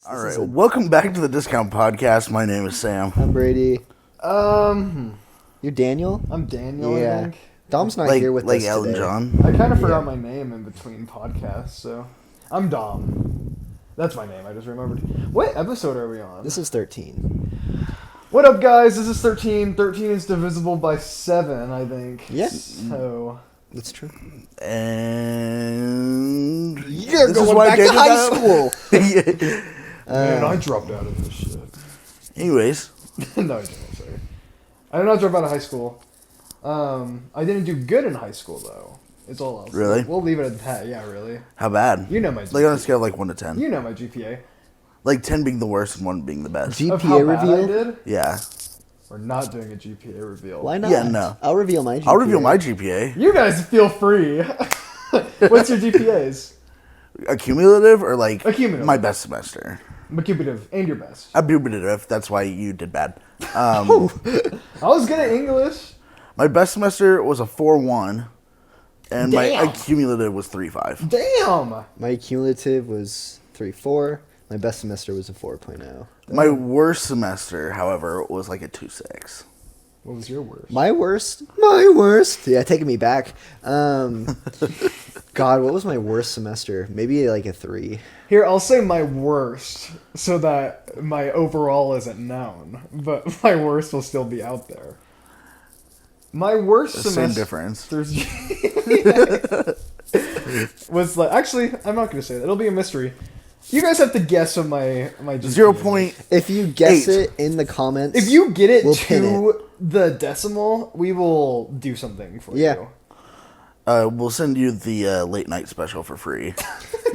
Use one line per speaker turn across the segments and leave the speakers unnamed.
All right, welcome back to the Discount Podcast. My name is Sam.
I'm Brady. You're Daniel?
I'm Daniel,
Yeah.
I think.
Dom's not here with
like
us
Elton
today.
John.
I kind of forgot my name in between podcasts, so... I'm Dom. That's my name, I just remembered. What episode are we on?
This is 13.
What up, guys? This is 13. 13 is divisible by 7, I think.
Yes.
So...
That's true.
And
You're
this
going
is why
back to
Daniel
high
got-
school.
Man, I dropped out of this shit.
Anyways,
No, I didn't, sorry. I did not drop out of high school. I didn't do good in high school, though. It's all else.
Really?
We'll leave it at that. Yeah, really.
how bad?
You know my GPA.
Like on a scale of like 1 to 10.
You know my GPA.
Like 10 being the worst and 1 being the best.
Of how
GPA
bad I
reveal?
did?
Yeah.
We're not doing a GPA reveal.
Why not?
Yeah, no.
I'll reveal my GPA.
I'll reveal my GPA.
You guys feel free. What's your GPAs?
Accumulative or like
Accumulative.
my best semester?
Accumulative and your best.
Accumulative. That's why you did bad.
I was good at English.
My best semester was a 4.1, and my
Damn.
accumulative was 3.5.
Damn.
My cumulative was 3.4. My best semester was a 4.0.
My worst semester, however, was like a 2.6.
What was your worst?
My worst? My worst? Yeah, taking me back. God, what was my worst semester? Maybe like a 3.
Here, I'll say my worst so that my overall isn't known, but my worst will still be out there. My worst
The
semester...
same difference.
was like... Actually, I'm not going to say that. It'll be a mystery. You guys have to guess what my GPA
0.
is.
If you guess
8.
it in the comments,
If you get it
we'll pin
to the decimal, we will do something for
Yeah.
you.
We'll send you the late night special for free.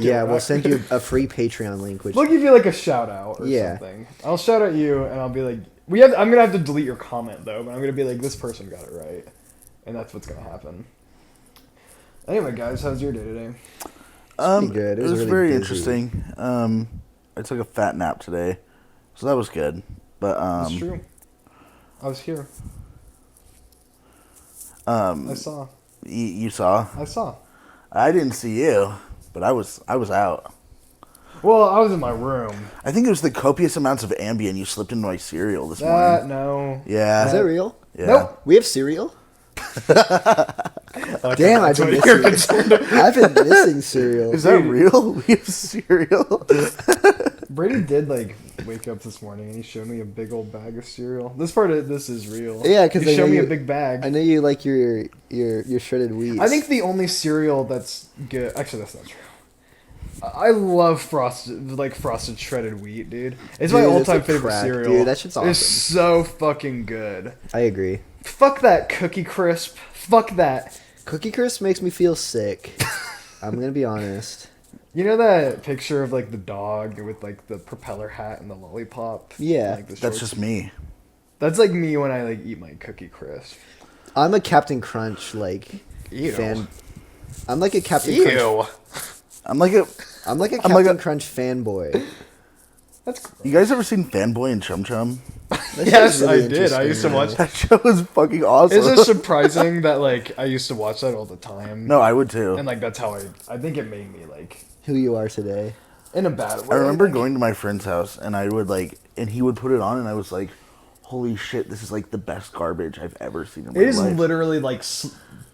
yeah, we'll send you a free Patreon link. Which
We'll give you like a shout out or
Yeah.
something. I'll shout out you and I'll be like, I'm gonna have to delete your comment though, but I'm gonna be like, this person got it right, and that's what's gonna happen. Anyway, guys, how's your day today?
pretty good.
It was
really
very
busy.
interesting. I took a fat nap today, so that was good. But
It's true. I was here. I saw.
you saw?
I saw.
I didn't see you, but I was out.
Well, I was in my room.
I think it was the copious amounts of Ambien you slipped into my cereal this morning.
No.
Yeah.
Is that real?
Yeah.
Nope.
We have cereal?
Okay,
Damn, I've
that's
been
what you're
missing.
concerned.
I've been missing cereal.
Is that real? We have cereal.
Brady did like wake up this morning and he showed me a big old bag of cereal. This part of this is real.
Yeah, 'cause
he
I
showed
know
me a
you-
big bag.
I know you like your shredded wheat.
I think the only cereal that's good. Actually, that's not true. I love frosted shredded wheat, dude. It's my
Dude, that's
all-time
a
favorite
crack,
cereal.
dude. That shit's
It's
awesome.
so fucking good.
I agree.
Fuck that Cookie Crisp. Fuck that.
Cookie Crisp makes me feel sick. I'm gonna be honest.
You know that picture of like the dog with like the propeller hat and the lollipop?
Yeah.
Like, the
That's
shorts?
just me.
That's like me when I like eat my Cookie Crisp.
I'm a Captain Crunch
Ew.
fan. I'm like a Captain Crunch.
I'm like a.
I'm like a
I'm like
Captain
a-
Crunch fanboy.
That's gross.
You guys ever seen Fanboy and Chum Chum?
That
Yes,
shit's really
I did. I used to
interesting,
watch.
man.
That show is fucking awesome.
Is it surprising that like I used to watch that all the time?
No, I would too.
And like that's how I think it made me like
Who you are today.
in a bad way.
I remember
like,
going to my friend's house and I would like, and he would put it on, and I was like, "Holy shit, this is like the best garbage I've ever seen in my
It is
life."
literally like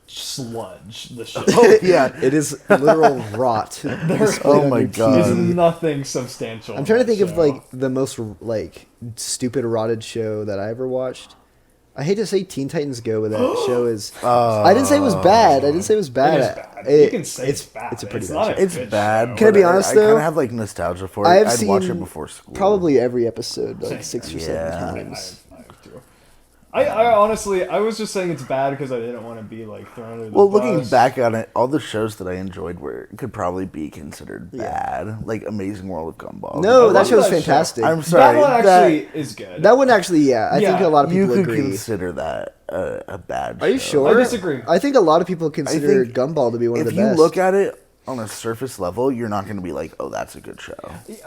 sludge. The shit.
Oh yeah,
It is literal rot. displayed
Oh
on
my
your
God.
There's
TV.
nothing substantial.
I'm trying to
in that
think of
show.
like the most like stupid rotted show that I ever watched. I hate to say Teen Titans Go, but that show is. I didn't say it was bad. I didn't say it was bad.
It is bad. You can say it's bad.
It's a pretty
It's
bad
not
show.
a
it's
good
bad.
show.
Can I be
but
honest,
I kind
though?
of have like nostalgia for it.
I have
I'd watch
seen
it before school.
Probably every episode, like
Same.
6 or 7
Yeah.
times.
I have to. I honestly, I was just saying it's bad because I didn't want to be like thrown under the
Well,
bus.
looking back on it, all the shows that I enjoyed could probably be considered bad, like Amazing World of Gumball.
No,
I
that
love
show's
that show.
fantastic.
I'm sorry.
That one actually is good.
That one actually, yeah. I think
Yeah,
a lot of
you
people
could
agree.
consider that a bad.
Are you
show.
sure?
I disagree.
I think a lot of people consider
think
Gumball to be one of
If
the
you
best.
look at it on a surface level, you're not going to be like, "Oh, that's a good show."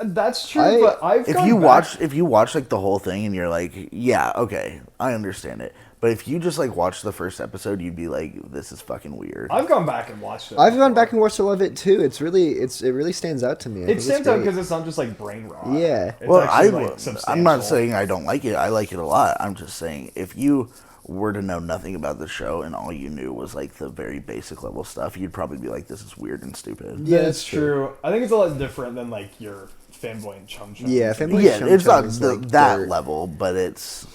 That's true,
I-
but I've
If
gone
you
back-
watch like the whole thing and you're like, "Yeah, okay, I understand it," But if you just like watch the first episode, you'd be like, "This is fucking weird."
I've gone back and watched it.
I've gone back and watched a lot of it too. It really stands out to me.
It stands out because it's not just like brain rot.
Yeah.
It's
Well,
actually, like,
I'm not
substantial.
saying I don't like it. I like it a lot. I'm just saying if you were to know nothing about the show and all you knew was like the very basic level stuff, you'd probably be like, "This is weird and stupid."
Yeah,
that's
it's true. I think it's a lot different than like your Fanboy and Chum Chum.
Yeah, Fanboy
Yeah,
Chum
it's
Chum
not
is,
the,
like,
that
dirt.
level, but it's.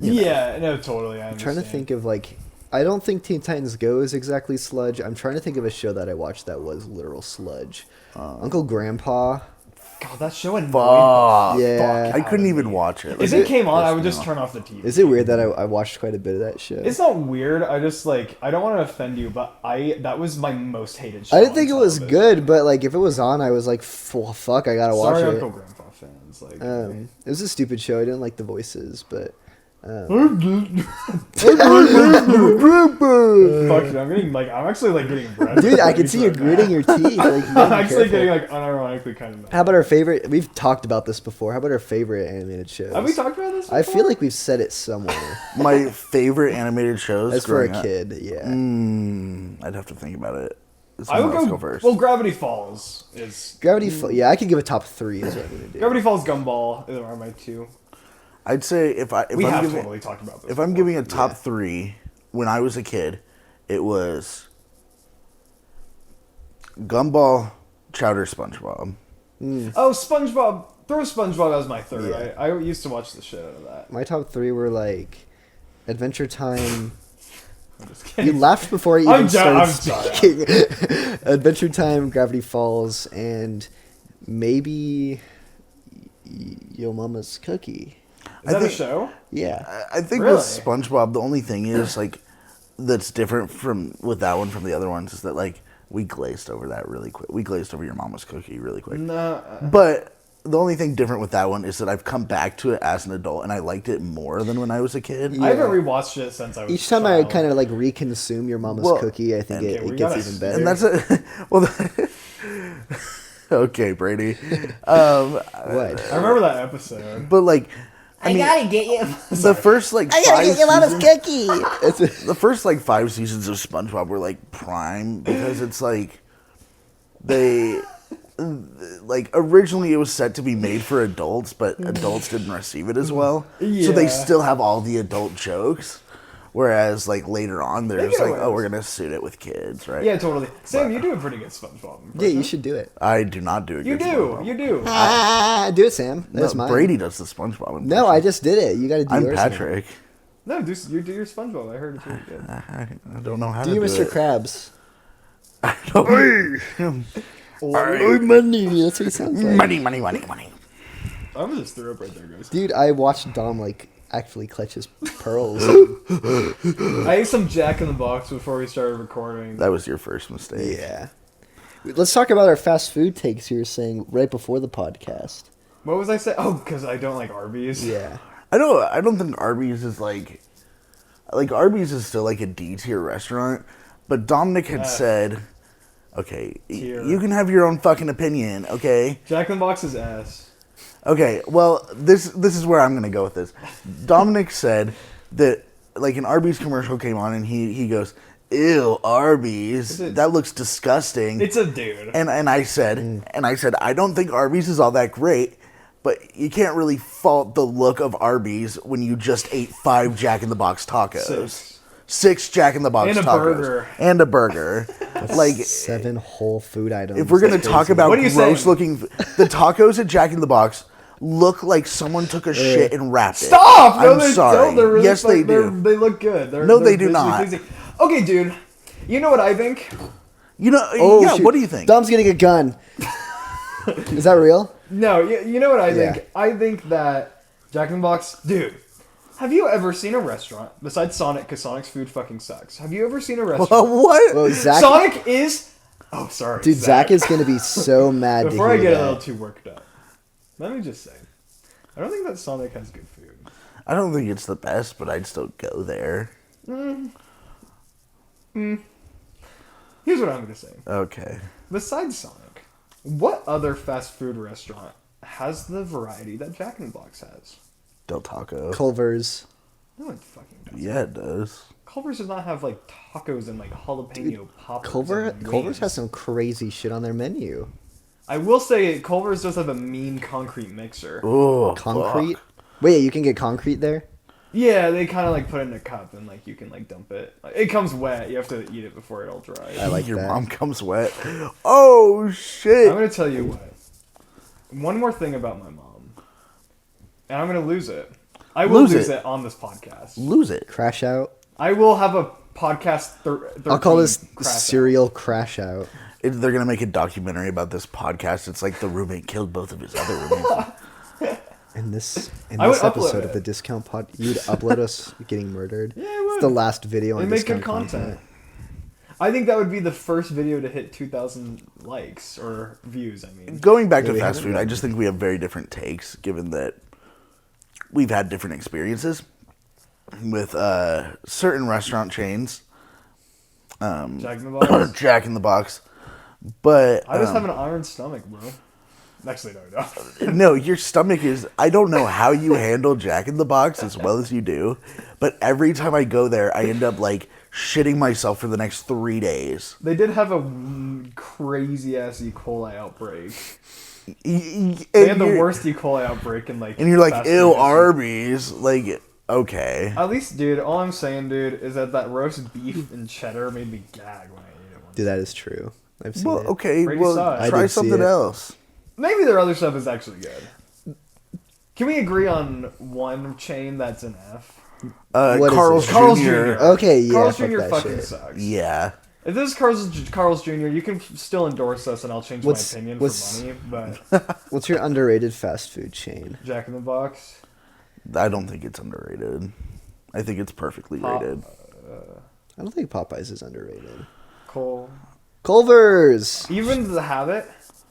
You know.
Yeah, no, totally.
I'm trying to think of like. I don't think Teen Titans Go is exactly sludge. I'm trying to think of a show that I watched that was literal sludge. Uncle Grandpa.
God, that show annoyed
Fuck.
the
Yeah.
fuck
I
out
couldn't
of
even
me.
watch it.
If
Like,
it came on, I
pissed
would
me
just
off.
turn off the TV.
Is it weird that I watched quite a bit of that show?
It's not weird. I just like I don't want to offend you, but that was my most hated show.
I didn't think it
on
was
television.
good, but like if it was on, I was like, fuck, I gotta watch
Sorry,
it.
Uncle Grandpa fans. Like,
It was a stupid show. I didn't like the voices, but
fuck you. I'm actually like getting red.
dude, I can see you gritting your teeth. Like, you gotta
I'm
be
actually
careful.
getting like unironically kind of mad.
How about our favorite? We've talked about this before. How about our favorite animated shows?
Have we talked about this?
I
Before?
feel like we've said it somewhere.
My favorite animated shows.
As for a
growing up-
kid, yeah.
I'd have to think about it.
I would
Let's
go
first.
Well, Gravity Falls is
Yeah, I could give a top 3 is what I'm gonna do.
Gravity Falls, Gumball are my two.
I'd say if
We
I'm
have
giving,
totally talked about this.
if I'm giving a top 3, when I was a kid, it was Gumball, Chowder, SpongeBob.
Oh, SpongeBob. Throw SpongeBob as my third.
Yeah.
I used to watch the shit out of that.
My top 3 were like Adventure Time.
I'm just
You
kidding.
laughed before you even
I'm
started
sorry.
speaking. Adventure Time, Gravity Falls, and maybe Yo Mama's Cookie.
Is that a
think-
show?
Yeah.
I think
Really?
with SpongeBob, the only thing is like that's different with that one from the other ones is that like we glazed over that really quick. We glazed over Your Mama's Cookie really quick.
No.
But the only thing different with that one is that I've come back to it as an adult and I liked it more than when I was a kid.
I haven't rewatched it since I was.
Each time
a
I
child.
kind of like reconsume Your Mama's
Well,
Cookie, I think
and-
it
we
gets
gotta-
even better.
And that's a well. Okay, Brady.
What?
I remember that episode.
But like, I mean,
gotta get you.
the first like
I gotta
five
get your mama's
seasons,
cookie.
the first like 5 seasons of SpongeBob were like prime because it's like they like originally it was set to be made for adults, but adults didn't receive it as well. So they
Yeah.
still have all the adult jokes. Whereas like later on, there's
get
like,
away
oh,
with
we're gonna suit it with kids, right?
Yeah, totally. Sam, you do a pretty good SpongeBob.
Yeah, you should do it.
I do not do it.
You do. You do.
Do it, Sam. That's
No,
mine.
Brady does the SpongeBob impression.
No, I just did it. You got to do
I'm
yours now.
Patrick.
No, you do your SpongeBob. I heard it's really good.
I don't know how
Do
to
your
do
Mr.
it.
Krabs.
Hey.
Money. That's what he sounds like.
Money, money, money, money.
I'm gonna just throw up right there, guys.
Dude, I watched Dom like actually clutch his pearls.
I ate some Jack in the Box before we started recording.
That was your first mistake.
Yeah. Let's talk about our fast food takes you were saying right before the podcast.
What was I saying? Oh, because I don't like Arby's.
Yeah.
I don't think Arby's is like Arby's is still like a D tier restaurant, but Dominic had said, okay,
Tier.
you can have your own fucking opinion, okay?
Jack in the Box is ass.
Okay, well, this is where I'm gonna go with this. Dominic said that like an Arby's commercial came on and he goes, ew, Arby's, that looks disgusting.
It's a dude.
And I said I don't think Arby's is all that great, but you can't really fault the look of Arby's when you just ate 5 Jack in the Box tacos. 6 Jack in the Box
And a
tacos.
burger.
And a burger. Like
7 whole food items.
if we're gonna
That's
talk
crazy.
about
What are you
gross
saying?
looking, the tacos at Jack in the Box look like someone took a shit and wrapped it.
Stop! No,
I'm
they
sorry.
don't. They're really
Yes, they do.
They look good.
No,
they're
they do
visually
not.
pleasing. Okay, dude. You know what I think?
You know?
Oh,
yeah.
shoot.
What do you think?
Dom's getting a gun. Is that real?
No, you know what I think?
Yeah.
I think that Jack in the Box, dude. Have you ever seen a restaurant besides Sonic? Because Sonic's food fucking sucks. Have you ever seen a restaurant?
What?
Well, Zach,
Sonic is. Oh, sorry,
dude, Zach is gonna be so mad
Before
to
I
hear
get
that.
a little too worked up, let me just say, I don't think that Sonic has good food.
I don't think it's the best, but I'd still go there.
Here's what I'm gonna say.
Okay.
Besides Sonic, what other fast food restaurant has the variety that Jack in the Box has?
Del Taco.
Culver's.
No, it fucking doesn't.
Yeah, it does.
Culver's does not have like tacos and like jalapeno poppers. and
Culver's
wings.
has some crazy shit on their menu.
I will say Culver's does have a mean concrete mixer.
Oh,
Concrete.
fuck.
Wait, you can get concrete there.
Yeah, they kind of like put it in a cup and like you can like dump it. Like, it comes wet. You have to eat it before it all dries.
I like
Your
that.
mom comes wet. Oh shit!
I'm gonna tell you what. One more thing about my mom, and I'm gonna lose it. I will
Lose
lose
it.
it on this podcast.
Lose it.
Crash out.
I will have a podcast. 13
I'll call this
crash out.
serial crash out.
They're gonna make a documentary about this podcast. It's like the roommate killed both of his other roommates.
In this
I would upload
episode of
it.
the discount pod, you'd upload us getting murdered.
Yeah, I would.
It's the last video on
And make good
discount
content. I think that would be the first video to hit 2,000 likes or views. I mean,
Going back
Yeah,
to
we
fast
haven't
food, I
done-
just think we have very different takes, given that we've had different experiences with certain restaurant chains.
Jack in the Box.
Jack in the Box. But
I just have an iron stomach, bro. Actually, no, no.
no, your stomach is. I don't know how you handle Jack in the Box as well as you do, but every time I go there, I end up like shitting myself for the next 3 days.
They did have a crazy ass E. coli outbreak.
They
They had the worst E. coli outbreak in like.
and you're like,
fast
ew,
food history.
Arby's. Like, okay.
At least, dude, all I'm saying, dude, is that roast beef and cheddar made me gag when I ate it.
Dude, that is true. I've seen
Well,
it.
okay,
Brady
well,
saw it.
I
try
did see
something
it.
else.
Maybe their other stuff is actually good. Can we agree on one chain that's an F?
What is
Carl's
it?
Jr.
Carl's Jr.
Okay, yeah,
Carl's
fuck
Jr.
that
fucking
shit.
sucks.
Yeah.
If this is Carl's Jr., you can still endorse us and I'll change
What's-
my opinion
what's-
for money, but
What's your underrated fast food chain?
Jack in the Box.
I don't think it's underrated. I think it's perfectly
Pop-
rated.
I don't think Popeyes is underrated.
Cole.
Culver's.
You've been to The Habit?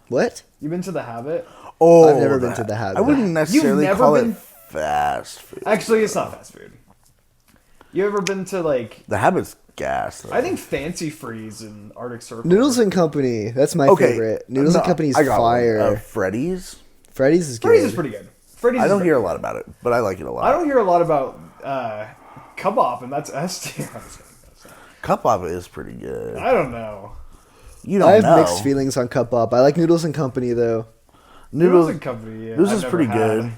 What?
You've been to The Habit?
Oh,
I've never been to the Habit.
I wouldn't necessarily
never
call
been-
it fast food.
Actually, it's not fast food. You ever been to, like,
The Habit's gas. Though.
I think Fancy Freeze and Arctic Circle.
Noodles and Company. That's my
okay.
favorite. Noodles and Company's
I got one.
fire.
Freddy's.
Freddy's is good.
Freddy's is pretty good. Freddy's
I
is
don't
very
hear a
good.
lot about it, but I like it a lot.
I don't hear a lot about Kebab, and that's S tier.
Cup Papa is pretty good.
I don't know.
You don't
I have
know.
mixed feelings on Cup Up. I like Noodles and Company though.
Noodles
Noodles.
and Company. Yeah,
Noodles
I've
is
never
pretty
had.
good.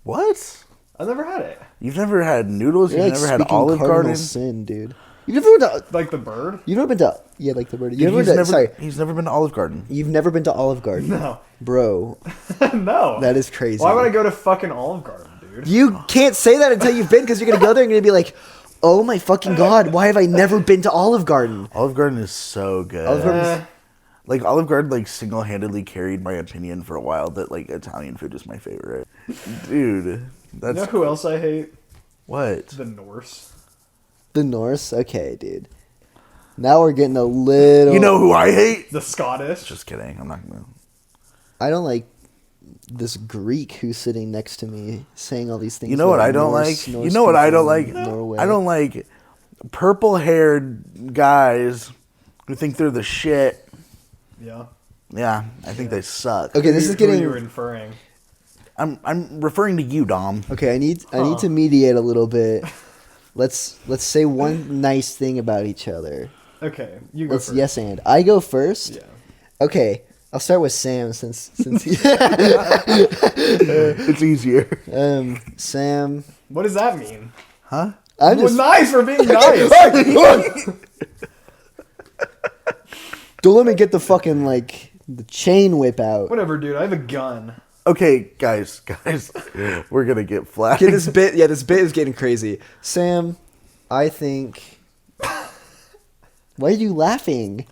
What?
I've never had it.
You've never had noodles?
You're
You've
like
never had
speaking
Olive
cardinal
Garden?
sin, dude. You've never been to.
Like the bird?
You've never been to. Yeah, like the bird.
Dude,
You've never
he's
been to.
never,
Sorry,
he's never been to Olive Garden.
you've never been to Olive Garden,
No.
bro.
No.
That is crazy.
Why would I go to fucking Olive Garden, dude?
You can't say that until you've been, because you're gonna go there and you're gonna be like, "Oh my fucking god, why have I never been to Olive Garden?"
Olive Garden is so good.
Olive Garden
Eh,
Like Olive Garden, like single-handedly carried my opinion for a while that like Italian food is my favorite. Dude,
you
that's
know who else I hate?
what?
The Norse.
The Norse. Okay, dude. Now we're getting a little.
You know who I hate?
The Scottish.
Just kidding. I'm not gonna.
I don't like this Greek who's sitting next to me saying all these things.
You know what
about
I don't
Norse-
like?
Norse
You know what I
people
don't
in
like?
Norway.
I don't like purple-haired guys who think they're the shit.
Yeah.
Yeah, I think they suck.
Okay, this is
Who
getting.
you inferring.
I'm referring to you, Dom.
Okay, I need to mediate a little bit. Let's say one nice thing about each other.
Okay, you go
Let's
first.
yes and I go first.
Yeah.
Okay, I'll start with Sam since he,
It's easier.
Sam.
What does that mean?
Huh?
I'm
Well,
just
nice for being nice.
don't let me get the fucking like the chain whip out.
Whatever, dude. I have a gun.
Okay, guys, we're gonna get flagged.
Okay, this bit is getting crazy. Sam, I think. Why are you laughing?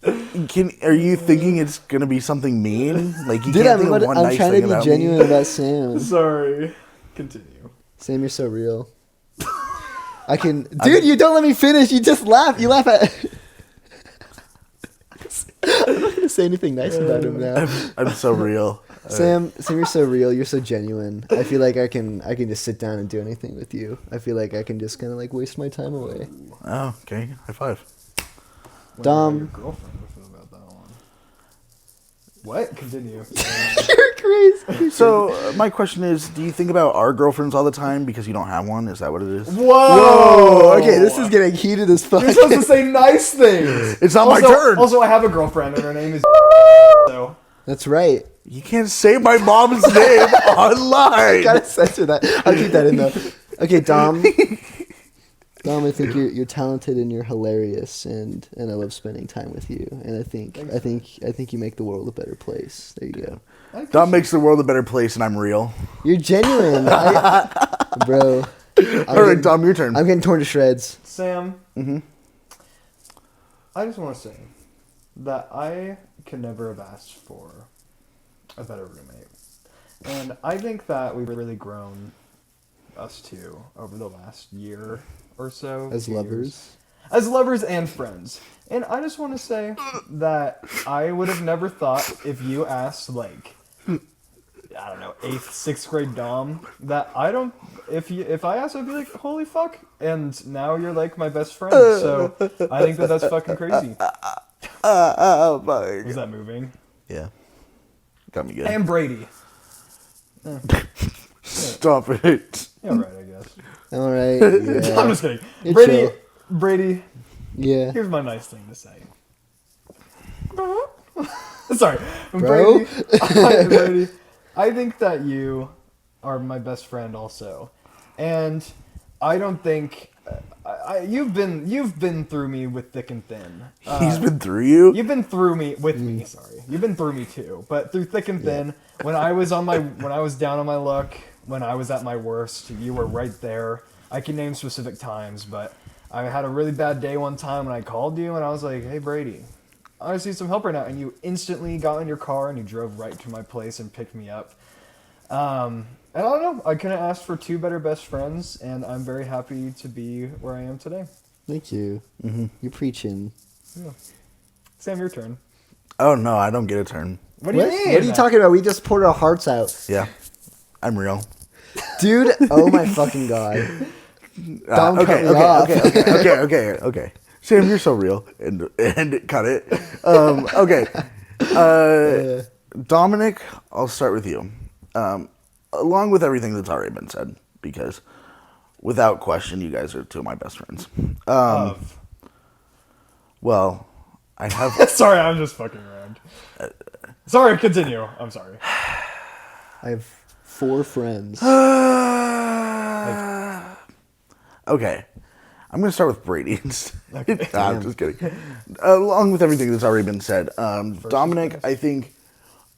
Are you thinking it's gonna be something mean? Like you
Dude,
can't think of one
I'm
nice
trying
thing
to be
about
genuine
me?
about Sam.
Sorry. Continue.
Sam, you're so real. Dude, you don't let me finish. You just laugh. You laugh at. I'm not gonna say anything nice about him now.
I'm so real.
Sam, you're so real. You're so genuine. I feel like I can just sit down and do anything with you. I feel like I can just kind of like waste my time away.
Oh, okay. High five.
Wonder how
Dom.
Your girlfriend would feel about that one. What? Continue.
You're crazy.
So my question is, do you think about our girlfriends all the time because you don't have one? Is that what it is?
Whoa!
Whoa. Okay, this is getting heated as fuck.
You're supposed to say nice things.
It's not
Also-
my turn.
Also, I have a girlfriend, and her name is. So.
That's right.
You can't say my mom's name online.
Gotta censor that. I'll keep that in though. Okay, Dom. Dom, I think you're talented and you're hilarious, and I love spending time with you. And I think you make the world a better place. There you go.
Dom makes the world a better place, and I'm real.
You're genuine, bro.
All right, Dom, your turn.
I'm getting torn to shreds.
Sam. I just want to say that I could never have asked for a better roommate, and I think that we've really grown, us two, over the last year or so.
As lovers.
As lovers and friends. And I just want to say that I would have never thought if you asked, like, I don't know, 8th, 6th grade Dom, that I don't, if I asked, I'd be like, holy fuck, and now you're like my best friend, so I think that that's fucking crazy. Was that moving?
Yeah. Got me good.
And Brady.
Stop it.
Yeah, right, I guess.
All right. Yeah.
I'm just kidding.
You're
Brady,
chill.
Brady,
Yeah.
here's my nice thing to say. Sorry.
Bro?
Brady, I think that you are my best friend also. And I don't think... you've been through me with thick and thin.
He's been through you?
You've been through me with me, sorry. You've been through me too. But through thick and thin, when I was down on my luck, when I was at my worst, you were right there. I can name specific times, but I had a really bad day one time and I called you and I was like, hey Brady, I just need some help right now. And you instantly got in your car and you drove right to my place and picked me up. And I don't know, I couldn't ask for two better best friends, and I'm very happy to be where I am today.
Thank you. Mm-hmm. You're preaching.
Yeah. Sam, your turn.
Oh, no, I don't get a turn.
What do you mean?
What are you talking about? We just poured our hearts out.
Yeah. I'm real.
Dude, oh my fucking god. Dom cut me off.
Okay. Sam, you're so real. And cut it. Okay. Dominic, I'll start with you. Along with everything that's already been said, because without question, you guys are two of my best friends. Well, I have...
Sorry, I'm just fucking around. Sorry, continue. I'm sorry.
I have 4 friends.
Okay. I'm going to start with Brady.
Okay.
Nah, I'm just kidding. Along with everything that's already been said, Dominic, I think,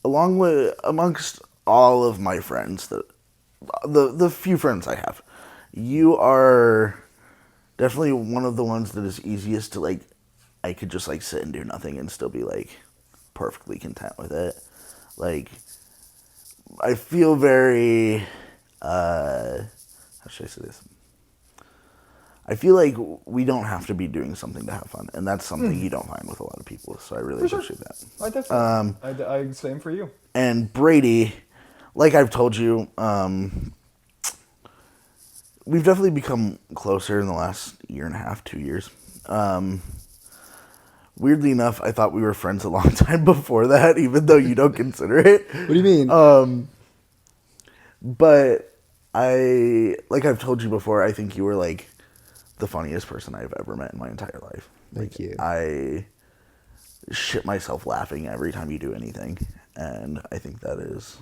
amongst all of my friends, the few friends I have, you are definitely one of the ones that is easiest to, like, I could just, like, sit and do nothing and still be, like, perfectly content with it. Like, I feel very, how should I say this? I feel like we don't have to be doing something to have fun, and that's something you don't find with a lot of people, so I really appreciate that.
I definitely. I same for you.
And Brady, like I've told you, we've definitely become closer in the last year and a half, 2 years. Weirdly enough, I thought we were friends a long time before that, even though you don't consider it.
What do you mean?
But like I've told you before, I think you were like the funniest person I've ever met in my entire life.
Thank you.
I shit myself laughing every time you do anything, and I think that is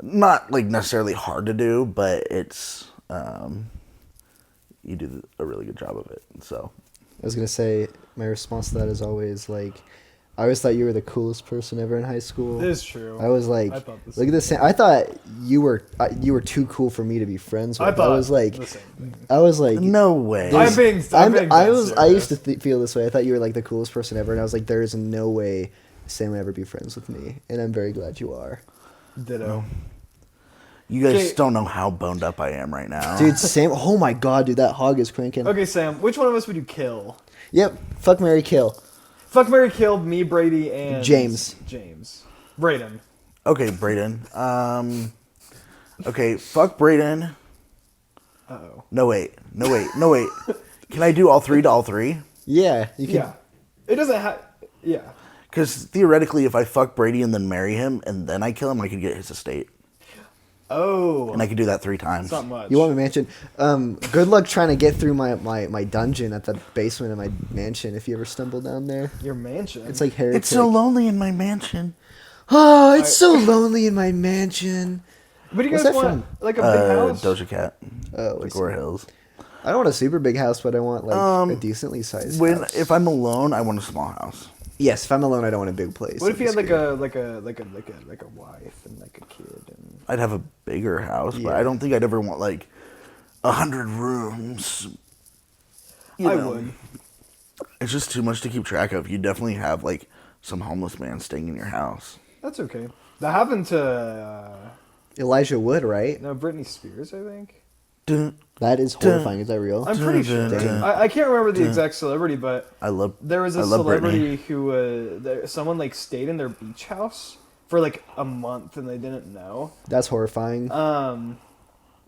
not like necessarily hard to do, but it's you do a really good job of it. So
I was gonna say my response to that is always like, I always thought you were the coolest person ever in high school.
It is true.
I was like,
I thought the
look at this. I thought you were too cool for me to be friends with.
I thought
I was like,
the same thing.
no way.
I'm being
I
serious.
used to feel this way. I thought you were like the coolest person ever, and I was like, there is no way Sam would ever be friends with me, and I'm very glad you are.
Ditto.
You guys
Okay.
don't know how boned up I am right now.
Dude, Sam, oh my god, dude, that hog is cranking.
Okay, Sam, which one of us would you kill?
Yep, fuck, marry, kill.
Fuck, Mary killed me, Brady, and
James.
Brayden.
Okay, Brayden. Okay, fuck Brayden.
Uh-oh.
No, wait. Can I do all three to all three?
Yeah, you can.
Yeah. It doesn't have... Yeah.
Because theoretically, if I fuck Brady and then marry him and then I kill him, I could get his estate.
Oh,
And I could do that 3 times.
it's not much.
You want my mansion? Good luck trying to get through my dungeon at the basement of my mansion if you ever stumble down there.
your mansion?
It's like heretic.
It's so lonely in my mansion.
Oh, it's so lonely in my mansion.
What do you
What's
guys
that
want? Like a big house?
Doja Cat.
Oh, I
Like
see.
Gore Hills.
I don't want a super big house, but I want like a decently sized house.
If I'm alone, I want a small house.
Yes, if I'm alone, I don't want a big place.
What if you had
That'd
like
be
a wife and like a kid and
I'd have a bigger house, but
Yeah.
I don't think I'd ever want like 100 rooms.
I would.
It's just too much to keep track of. You definitely have like some homeless man staying in your house.
That's okay. That happened to
scary. Elijah Wood, right?
no Britney Spears, I think.
Dun,
That is horrifying. Is that real?
I'm pretty sure.
Dang.
I can't remember the exact celebrity, but
I love.
there was
I
a
love
celebrity
Britney.
who someone like stayed in their beach house for like a month and they didn't know.
That's horrifying.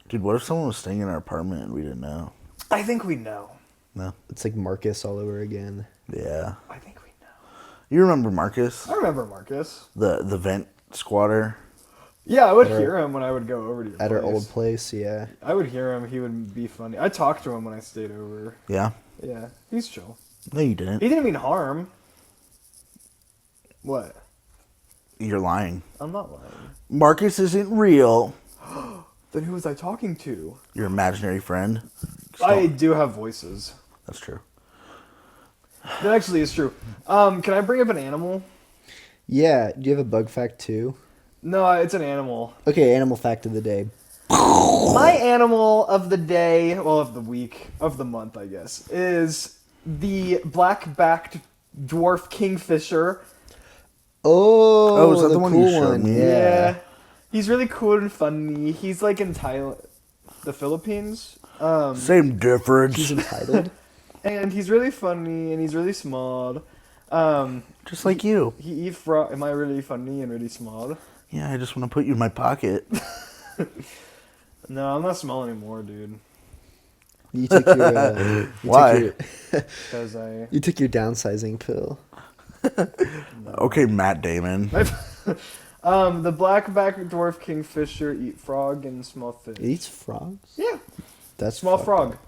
Dude, what if someone was staying in our apartment and we didn't know?
I think we know.
No.
It's like Marcus all over again.
Yeah.
I think we know.
You remember Marcus,
I remember Marcus.
the vent squatter?
Yeah, I would
At our-
hear him when I would go over to your
At our
place.
old place, yeah.
I would hear him. He would be funny. I talked to him when I stayed over.
Yeah.
Yeah, he's chill.
No, you didn't.
He didn't mean harm. What?
You're lying.
I'm not lying.
Marcus isn't real.
Then who was I talking to?
Your imaginary friend.
I do have voices.
That's true.
That actually is true. Can I bring up an animal?
Yeah, do you have a bug fact too?
No, it's an animal.
Okay, animal fact of the day.
My animal of the day, well, of the week, of the month, I guess, is the black-backed dwarf kingfisher.
Oh,
is that the one
cool
you showed
one?
me?
Yeah.
He's really cool and funny. He's like in Thailand, the Philippines.
Same difference.
He's entitled.
And he's really funny and he's really small.
Just like you.
He eat frog. Am I really funny and really small?
Yeah, I just want to put you in my pocket.
No, I'm not small anymore, dude.
You took your
Why?
Because I.
You took your downsizing pill.
Okay, Matt Damon.
The black-backed dwarf kingfisher eat frog and small fish.
It eats frogs.
Yeah,
That's
small
fucked
frog.
up.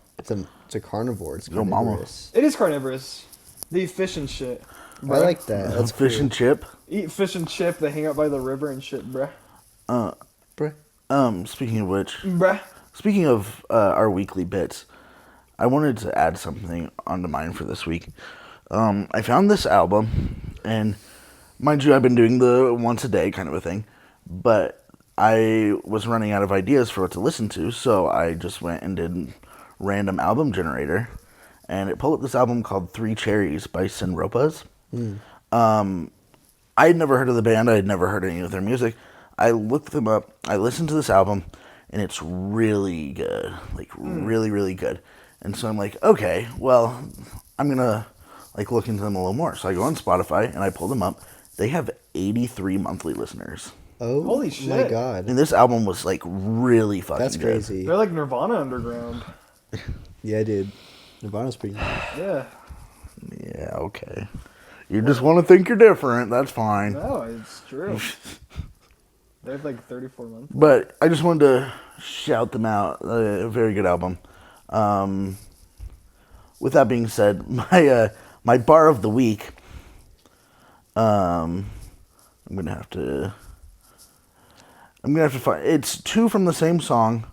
It's a carnivore. It's
Yo, mama.
carnivorous.
It is carnivorous. They eat fish and shit.
I
bruh.
like that. That's
Fish
cool.
and chip.
Eat fish and chip. They hang out by the river and shit, bruh.
Bruh.
Speaking of which,
Bruh.
speaking of our weekly bits, I wanted to add something onto mine for this week. I found this album, and mind you, I've been doing the once a day kind of a thing, but I was running out of ideas for what to listen to, so I just went and did random album generator, and it pulled up this album called Three Cherries by Sin Ropas. I had never heard of the band. I had never heard any of their music. I looked them up. I listened to this album, and it's really good. Like, really, really good. And so I'm like, okay, well, I'm going to, like, look into them a little more. So I go on Spotify, and I pull them up. They have 83 monthly listeners.
Oh,
Holy
my
shit.
God.
And this album was, like, really fucking
That's
good.
crazy.
They're like Nirvana underground.
Yeah, dude. Nirvana's pretty nice.
Yeah.
Yeah, okay. You just want to think you're different. That's fine.
No, it's true. They have like 34 months.
But I just wanted to shout them out. A very good album. With that being said, my bar of the week. I'm gonna have to find. It's 2 from the same song.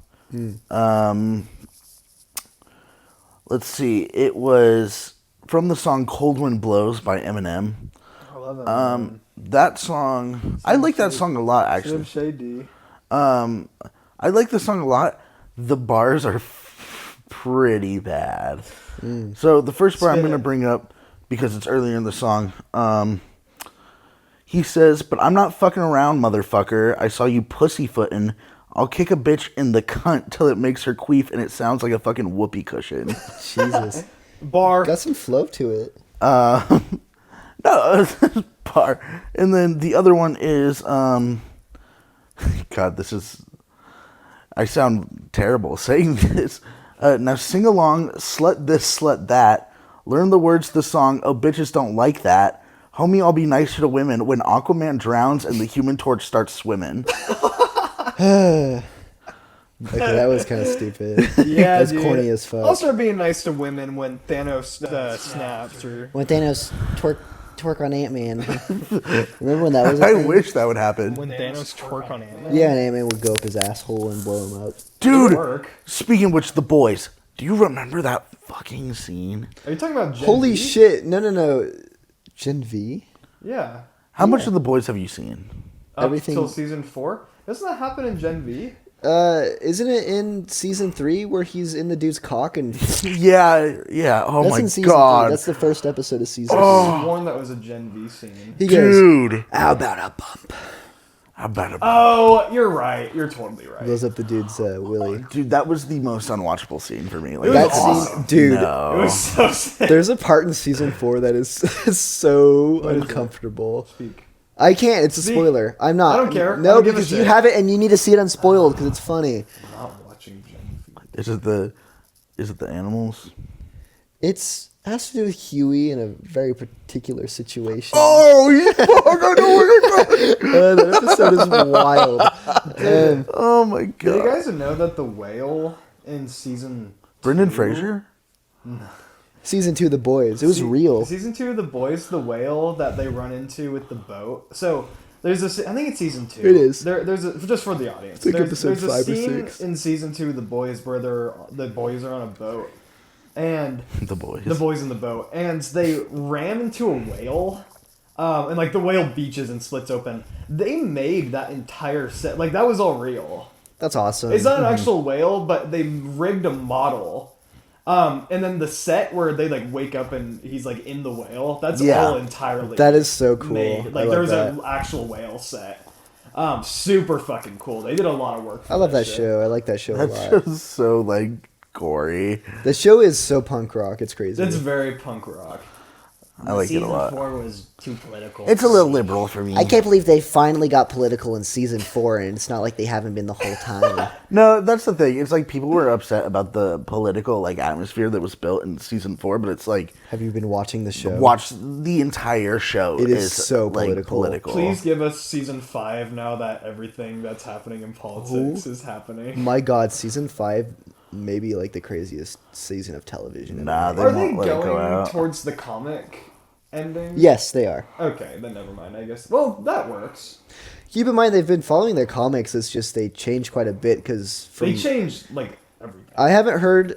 Let's see. It was from the song "Cold Wind Blows" by Eminem.
I love that.
That song, I like that song a lot. Actually,
Slim Shady.
I like the song a lot. The bars are pretty bad. So the first bar I'm
Spit
going to
it.
bring up, because it's earlier in the song, he says, "But I'm not fucking around, motherfucker. I saw you pussyfootin'. I'll kick a bitch in the cunt till it makes her queef and it sounds like a fucking whoopee cushion."
Jesus.
Bar.
Got some flow to it.
No, bar. And then the other one is, God, this is, I sound terrible saying this. Now sing along, slut this, slut that. Learn the words to the song, oh bitches don't like that. Homie, I'll be nicer to women when Aquaman drowns and the Human Torch starts swimming.
Okay, that was kind of stupid.
Yeah,
That's
dude.
corny as fuck.
I'll start being nice to women when Thanos snaps. Or
When Thanos twerk on Ant-Man. Remember when that was a
I
thing?
wish that would happen.
when Thanos twerk on Ant-Man.
Yeah, and Ant-Man would go up his asshole and blow him up.
Dude,
Work.
speaking of which, the boys. Do you remember that fucking scene?
Are you talking about Gen
Holy
V?
shit. No. Gen V?
Yeah.
How much of the boys have you seen?
Up
Everything-
till season 4? Doesn't that happen in Gen V?
Isn't it in season 3 where he's in the dude's cock and
Yeah. Oh
that's
my
in season 3.
god.
That's the first episode of season
I sworn that was a Gen V scene.
3. He goes,
Dude.
how about a bump?
How about a
Oh, you're right. You're totally right.
Blows up the dude's willy.
Dude, that was the most unwatchable scene for me. Like,
was
That
awesome.
scene, dude.
No.
It was so sick.
There's a part in season 4 that is so
is it?
uncomfortable.
Speak.
I can't. It's a
Speak.
spoiler. I'm not.
I don't care. I
No,
don't give a
because you
shit.
have it and you need to see it unspoiled because it's funny.
I'm not watching Gen V.
Is it the animals?
It's has to do with Huey in a very particular situation.
Oh, fuck, I know where you're going.
That episode is wild.
Oh my
Did you
god.
guys know that the whale in season
Brendan
2
Fraser?
Season 2 of The Boys. It was real.
Season 2 of The Boys, the whale that they run into with the boat. So there's a. I think it's season 2.
It is.
There's a, just for the audience.
It's like
there's
episode
a
5 or
scene
6.
in season 2 of The Boys where the boys are on a boat, and
The boys.
the boys in the boat, and they ram into a whale. And like the whale beaches and splits open. They made that entire set. Like that was all real.
That's awesome.
It's not an actual whale, but they rigged a model. And then the set where they like wake up and he's like in the whale, that's
Yeah.
all entirely
That is so cool.
made.
I
Like
love
there's
that.
an actual whale set. Super fucking cool. They did a lot of work for
I love that
shit.
show. I like that show a
That's
lot.
just so, like, gory.
The show is so punk rock. It's crazy.
That's very punk rock.
I like it a
Season
lot.
4 was too political.
It's a little liberal for me.
I can't believe they finally got political in season 4, and it's not like they haven't been the whole time.
No, that's the thing. It's like people were upset about the political like atmosphere that was built in season 4, but it's like
Have you been watching the show?
watch the entire show.
It is so
like,
political.
Please give us season 5 now that everything that's happening in politics is happening.
My God, season 5, maybe like the craziest season of television.
Nah, they
Are they
won't let it go
going
out.
towards the comic ending?
Yes, they are.
Okay, then never mind, I guess. Well, that works.
Keep in mind they've been following their comics. It's just they changed quite a bit because
They changed, like, everything.
I haven't heard.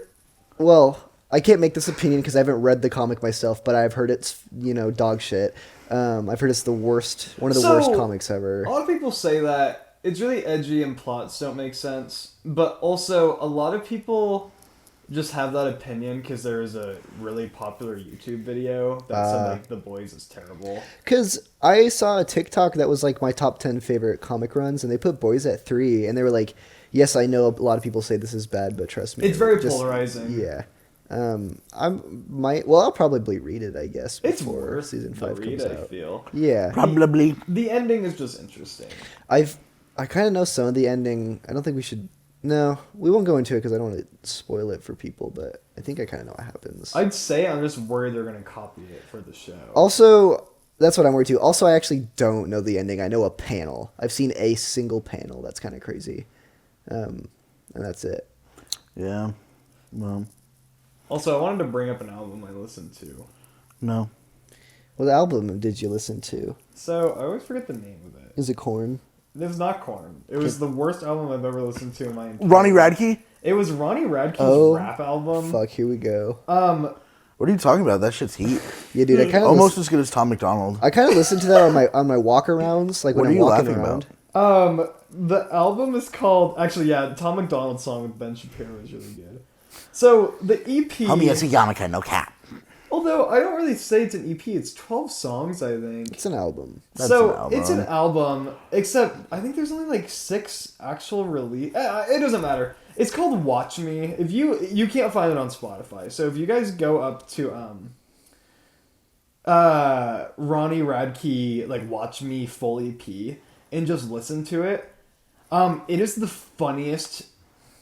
Well, I can't make this opinion because I haven't read the comic myself, but I've heard it's dog shit. I've heard it's the worst, one of the worst comics ever.
A lot of people say that it's really edgy and plots don't make sense, but also a lot of people just have that opinion because there is a really popular YouTube video that said like The Boys is terrible.
Because I saw a TikTok that was like my top 10 favorite comic runs, and they put Boys at 3, and they were like, "Yes, I know a lot of people say this is bad, but trust me,
It's very polarizing.
Yeah, I'll probably read it, I guess,
It's
before
worth
season
the
5
read,
comes
I
out.
feel.
Yeah,
Probably.
The ending is just interesting.
I kind of know some of the ending. I don't think we should. No, we won't go into it because I don't want to spoil it for people. But I think I kind of know what happens.
I'd say I'm just worried they're going to copy it for the show.
Also, that's what I'm worried too. Also, I actually don't know the ending. I know a panel. I've seen a single panel. That's kind of crazy. And that's it.
Yeah. Well,
Also, I wanted to bring up an album I listened to.
no.
What album did you listen to?
So, I always forget the name of it.
Is it Korn?
It was not Korn. It was the worst album I've ever listened to in my entire
Ronnie
life.
Radke?
It was Ronnie Radke's
Oh,
rap album.
Fuck, here we go.
What are you talking about? That shit's heat.
Yeah, dude, I kind of
Almost as good as Tom McDonald.
I kind of listened to that on my walk arounds, like
What
when
are
I'm
you
walking
laughing
around.
about?
The album is called... Actually, yeah, Tom McDonald's song with Ben Shapiro is really good. So, the EP...
Homie, it's a yarmulke, no cap.
Although, I don't really say it's an EP. It's 12 songs, I think.
It's an album.
That's
So,
an album.
it's an album, except I think there's only like 6 actual release. It doesn't matter. It's called Watch Me. If you can't find it on Spotify. So if you guys go up to Ronnie Radke like Watch Me full EP and just listen to it, it is the funniest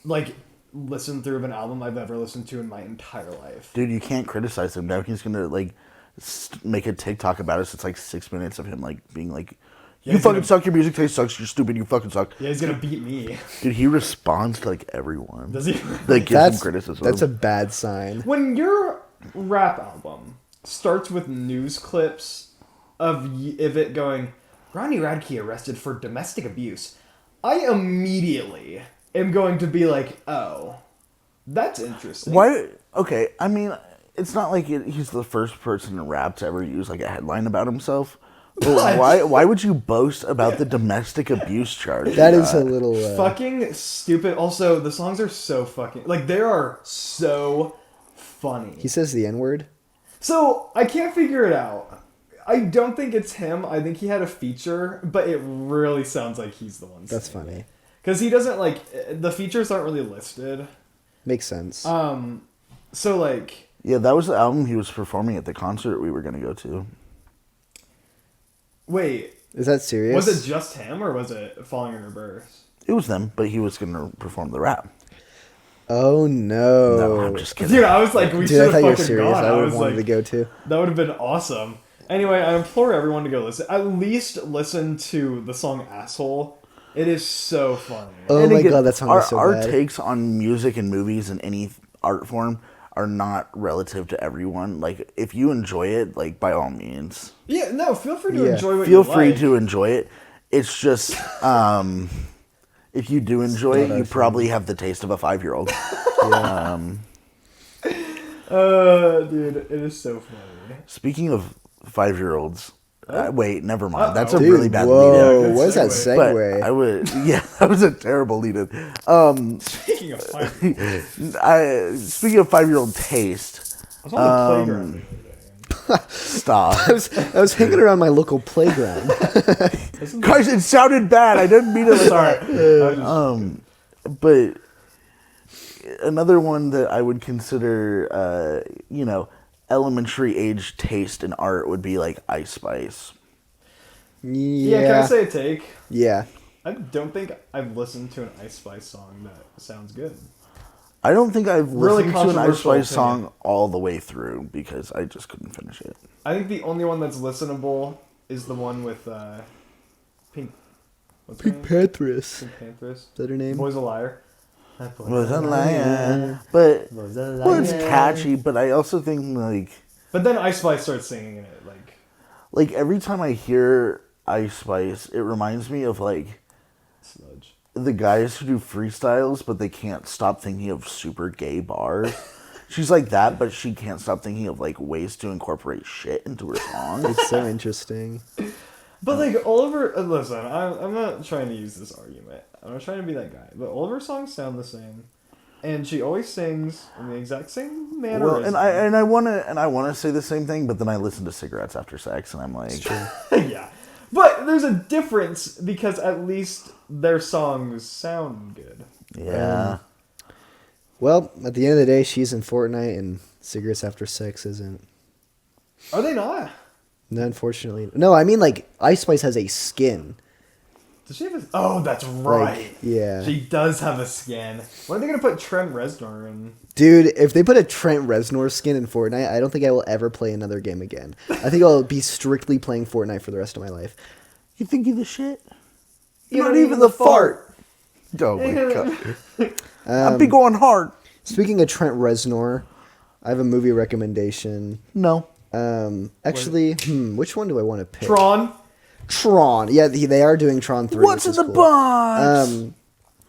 like listen through of an album I've ever listened to in my entire life.
Dude, you can't criticize him now. He's gonna, like, make a TikTok about it. So it's like 6 minutes of him like being like,
Yeah,
"You
he's
fucking
gonna-
suck. Your music taste sucks. You're stupid. You fucking suck."
Yeah, he's gonna beat me.
Dude, he responds to like everyone.
Does he?
Like gives him criticism.
That's a bad sign.
When your rap album starts with news clips of it going, Ronnie Radke arrested for domestic abuse, I immediately am going to be like, oh, that's interesting.
Why? Okay, I mean, it's not like he's the first person in rap to ever use like a headline about himself. But why would you boast about the domestic abuse charge?
That is a little
Fucking stupid. Also, the songs are so fucking... Like, they are so funny.
He says the N-word.
So, I can't figure it out. I don't think it's him. I think he had a feature, but it really sounds like he's the one
That's
saying
funny.
Because he doesn't, like... The features aren't really listed.
Makes sense.
So, like...
Yeah, that was the album he was performing at the concert we were gonna go to.
Wait,
Is that serious?
was it just him, or was it Falling in Reverse?
It was them, but he was gonna perform the rap.
Oh no!
No, I'm just kidding.
Dude, I was like, we
Dude,
should
I
have
thought you were
fucking
serious.
gone.
I
I
would
was
have wanted
like,
to go too.
that would have been awesome. Anyway, I implore everyone to go listen. At least listen to the song "Asshole." It is so funny.
Oh
And
my
again,
god, that song
our,
is so
our
bad.
takes on music and movies and any art form are not relative to everyone. Like, if you enjoy it, like, by all means,
Yeah, no, feel free to
Yeah.
enjoy what
feel
you
free
like.
to enjoy it. It's just, if you do enjoy it, you probably have the taste of a 5-year-old.
Dude, it is so funny.
Speaking of 5-year-olds, wait, never mind. That's a
Dude,
really bad
whoa,
lead-in.
what is that
segue.
But
segue?
I would, yeah, that was a terrible lead-in.
Speaking of fire,
Speaking of 5-year-old taste,
I was on the playground the other day.
stop.
I was hanging around my local playground.
Guys, it sounded bad. I didn't mean it.
Sorry. I was just-
But another one that I would consider, elementary age taste in art would be like Ice Spice.
yeah, can I say a take?
Yeah.
I don't think I've listened to an Ice Spice song that sounds good.
I don't think I've
Really
listened to an Ice
controversial
Spice
opinion.
song all the way through because I just couldn't finish it.
I think the only one that's listenable is the one with Pink. What's her
Pink
name?
Panthers.
Pink Panthers.
Is that her name?
Boy's a liar. That boy's
Was
a
a
liar.
liar, but
Was a
well, it's
liar.
catchy. But I also think
But then Ice Spice starts singing in it,
like every time I hear Ice Spice, it reminds me of like
sludge.
the guys who do freestyles, but they can't stop thinking of super gay bars. She's like that, but she can't stop thinking of like ways to incorporate shit into her songs.
It's so interesting.
But like Oliver, listen, I'm not trying to use this argument. I'm not trying to be that guy. But all of her songs sound the same, and she always sings in the exact same manner.
Well, and I wanna say the same thing, but then I listen to Cigarettes After Sex, and I'm like,
yeah, but there's a difference because at least their songs sound good.
yeah.
Well, at the end of the day, she's in Fortnite, and Cigarettes After Sex isn't.
Are they not?
No, unfortunately. No, I mean, like, Ice Spice has a skin.
Does she have a... Oh, that's right.
Like, yeah.
She does have a skin. When are they gonna put Trent Reznor in?
Dude, if they put a Trent Reznor skin in Fortnite, I don't think I will ever play another game again. I think I'll be strictly playing Fortnite for the rest of my life.
You think you're the shit?
You're
Not even the fart. Oh my god. I'd be going hard.
Speaking of Trent Reznor, I have a movie recommendation.
No.
Actually, which one do I want to pick?
Tron.
Tron. Yeah, they are doing Tron 3.
What's
which
in
is
the
cool.
box?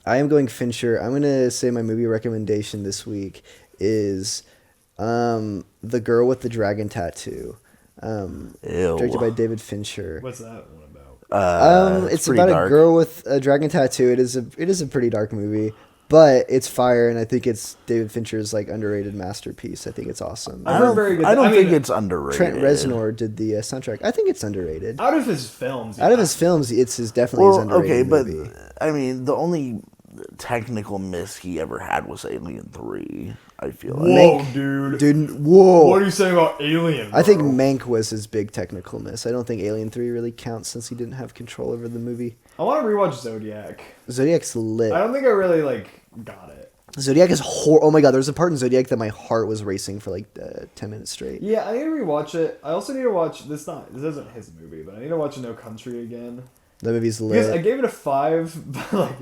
I am going Fincher. I'm going to say my movie recommendation this week is The Girl with the Dragon Tattoo.
Ew.
Directed by David Fincher.
What's that one about?
It's
pretty
about
dark.
a girl with a dragon tattoo. It is a pretty dark movie, but it's fire, and I think it's David Fincher's like underrated masterpiece. I think it's awesome.
I've heard very good.
I don't
I
think
mean,
it's underrated.
Trent Reznor did the soundtrack. I think it's underrated.
Out of his films.
Out of his films, it's definitely his
Well, okay,
underrated
but
movie.
I mean, the only technical miss he ever had was Alien 3. I feel like.
Whoa, dude.
Dude, whoa!
What are you saying about Alien?
I think
bro?
Mank was his big technical miss. I don't think Alien 3 really counts since he didn't have control over the movie.
I want to rewatch Zodiac.
Zodiac's lit.
I don't think I really got it.
Zodiac is oh my god, there's a part in Zodiac that my heart was racing for like 10 minutes straight.
Yeah, I need to rewatch it. I also need to watch this. This isn't his movie, but I need to watch No Country again.
That movie's
Because I
lit.
gave it a 5, but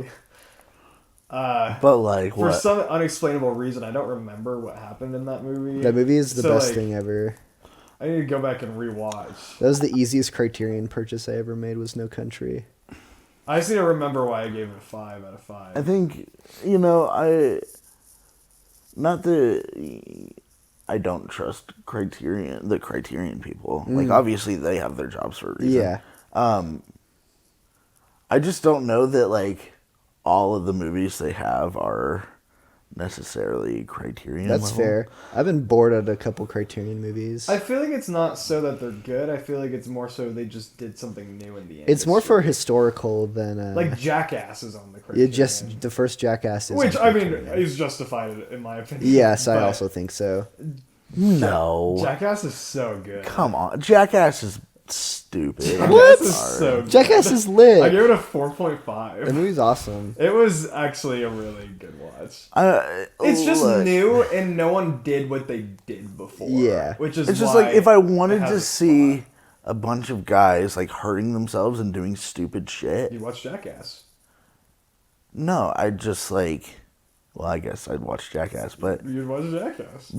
But like
for
what?
some unexplainable reason, I don't remember what happened in that movie.
That movie is the
So,
best
like,
thing ever.
I need to go back and rewatch.
That was the easiest Criterion purchase I ever made was No Country.
I just need to remember why I gave it a 5 out of 5.
I think I don't trust the Criterion people. Like obviously they have their jobs for a reason.
Yeah.
I just don't know that like all of the movies they have are necessarily Criterion.
That's
level.
fair. I've been bored at a couple Criterion movies.
I feel like it's not so that they're good. I feel like it's more so they just did something new in the industry.
It's more for historical than
like Jackass is on the
yeah,
Criterion.
just the first Jackass is
Which
on
I mean
Criterion.
is justified in my opinion.
Yes, I
But
also think so.
No.
Jackass is so good.
Come on. Jackass is stupid.
Jackass is so good.
Jackass is
I
lit.
gave it a
The
4.5.
movie's awesome.
It was actually a really good watch.
It's
It's just new and no one did what they did before.
Yeah.
Which is
It's just
why
like if I
it
wanted
has
to
a
see
spot.
a bunch of guys like hurting themselves and doing stupid shit.
You watch Jackass.
No, I just like. Well, I guess I'd watch Jackass, but
You'd watch Jackass.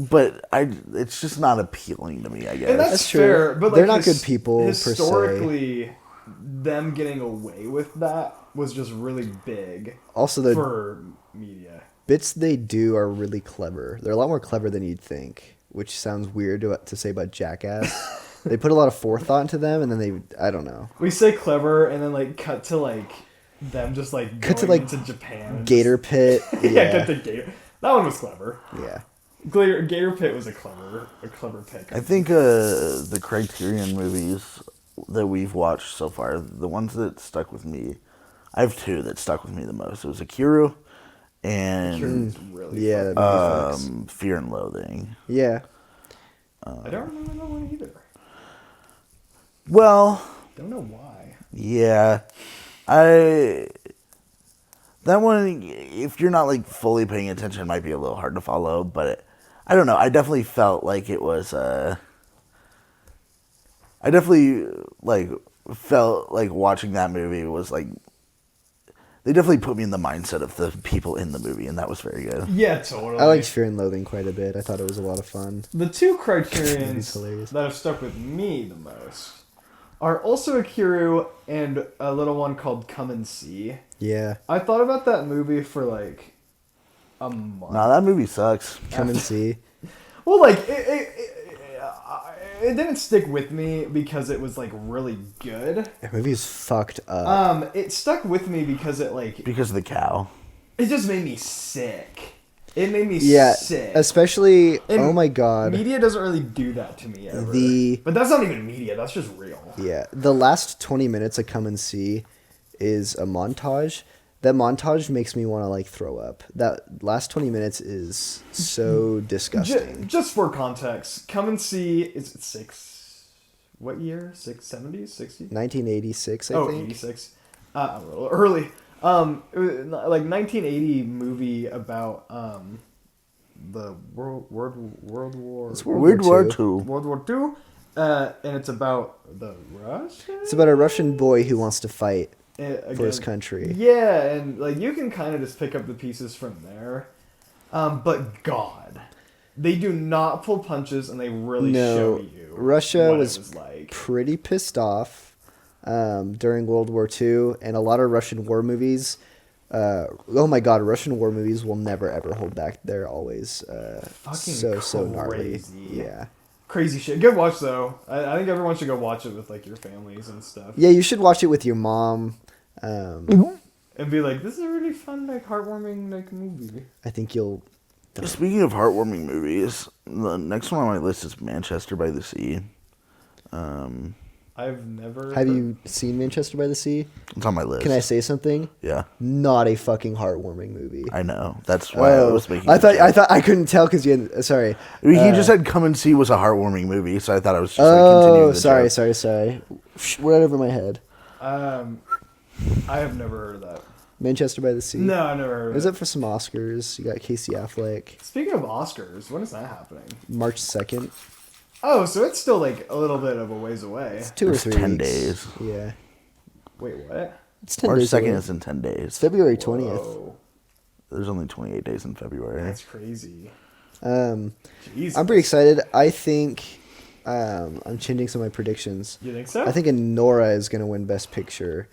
it's just not appealing to me. I guess.
And
That's true.
fair, but like
They're not good people, per se.
Historically, them getting away with that was just really big
Also, the
for media.
bits they do are really clever. They're a lot more clever than you'd think, which sounds weird to say about Jackass. They put a lot of forethought into them, and then I don't know.
We say clever, and then like cut to like them just like
Cut to,
going
like,
into Japan. And
Gator Pit.
just, yeah,
Yeah.
cut to Gator. That one was clever.
Yeah.
Gator Pit was a clever pick.
I think the Criterion movies that we've watched so far, the ones that stuck with me, I have two that stuck with me the most. It was Akiru and
Really
Yeah.
fun.
That movie fucks.
Fear and Loathing.
Yeah.
I don't remember that one either.
Well,
Don't know why.
yeah, that one, if you're not like fully paying attention, it might be a little hard to follow. But I don't know. I definitely felt like it was. I definitely like felt like watching that movie was like. They definitely put me in the mindset of the people in the movie, and that was very good.
Yeah, totally.
I liked Fear and Loathing quite a bit. I thought it was a lot of fun.
The two
Movie's
Criterions
hilarious.
that have stuck with me the most are also Akiru and a little one called Come and See.
Yeah.
I thought about that movie for like a month.
No, that movie sucks.
Come and see.
Well, like it didn't stick with me because it was like really good.
That movie is fucked up.
It stuck with me because it like
Because of the cow.
it just made me sick. It made me
Yeah.
sick.
Especially,
And
oh my god.
Media doesn't really do that to me ever.
The-
But that's not even media. That's just real.
Yeah. The last 20 minutes of Come and See is a montage. That montage makes me want to like throw up. That last 20 minutes is so disgusting.
Just for context, Come and See is it what year? 70s, 60s?
1986, I
Oh,
think.
86. A little early. It was like 1980 movie about the World War
It's
World War
II.
II.
World War II, and it's about the Russians.
It's about a Russian boy who wants to fight
Again,
for his country.
Yeah, and like you can kind of just pick up the pieces from there. But God, they do not pull punches, and they really
No,
show you
Russia
what
was
it was like.
Pretty pissed off during World War II, and a lot of Russian war movies. Oh my god, Russian war movies will never ever hold back. They're always
Fucking
so gnarly.
crazy.
Yeah.
Crazy shit. Good watch though. I think everyone should go watch it with like your families and stuff.
Yeah, you should watch it with your mom.
And be like, this is a really fun, like heartwarming, like movie.
I think you'll.
Speaking of heartwarming movies, the next one on my list is Manchester by the Sea.
I've never.
Have you seen Manchester by the Sea?
It's on my list.
Can I say something?
Yeah,
Not a fucking heartwarming movie.
I know. That's why I was making.
I
the
thought
joke.
I couldn't tell because you had, sorry.
He just said "Come and See" was a heartwarming movie, so I thought I was just like continuing
Oh,
the
sorry,
joke.
sorry. Right over my head.
I have never heard of that.
Manchester by the Sea.
No, I never heard
It
of
was
it.
up for some Oscars. You got Casey Affleck.
Speaking of Oscars, when is that happening?
March 2nd.
Oh, so it's still like a little bit of a ways away.
2 or
It's
3
10
weeks.
days.
Yeah.
Wait, what?
It's 10
March
days
2nd
away.
is in 10 days.
It's February 20th.
Whoa,
There's only 28 days in February.
that's crazy.
I'm
Jesus.
pretty excited. I think I'm changing some of my predictions.
You think so?
I think Anora is going to win Best Picture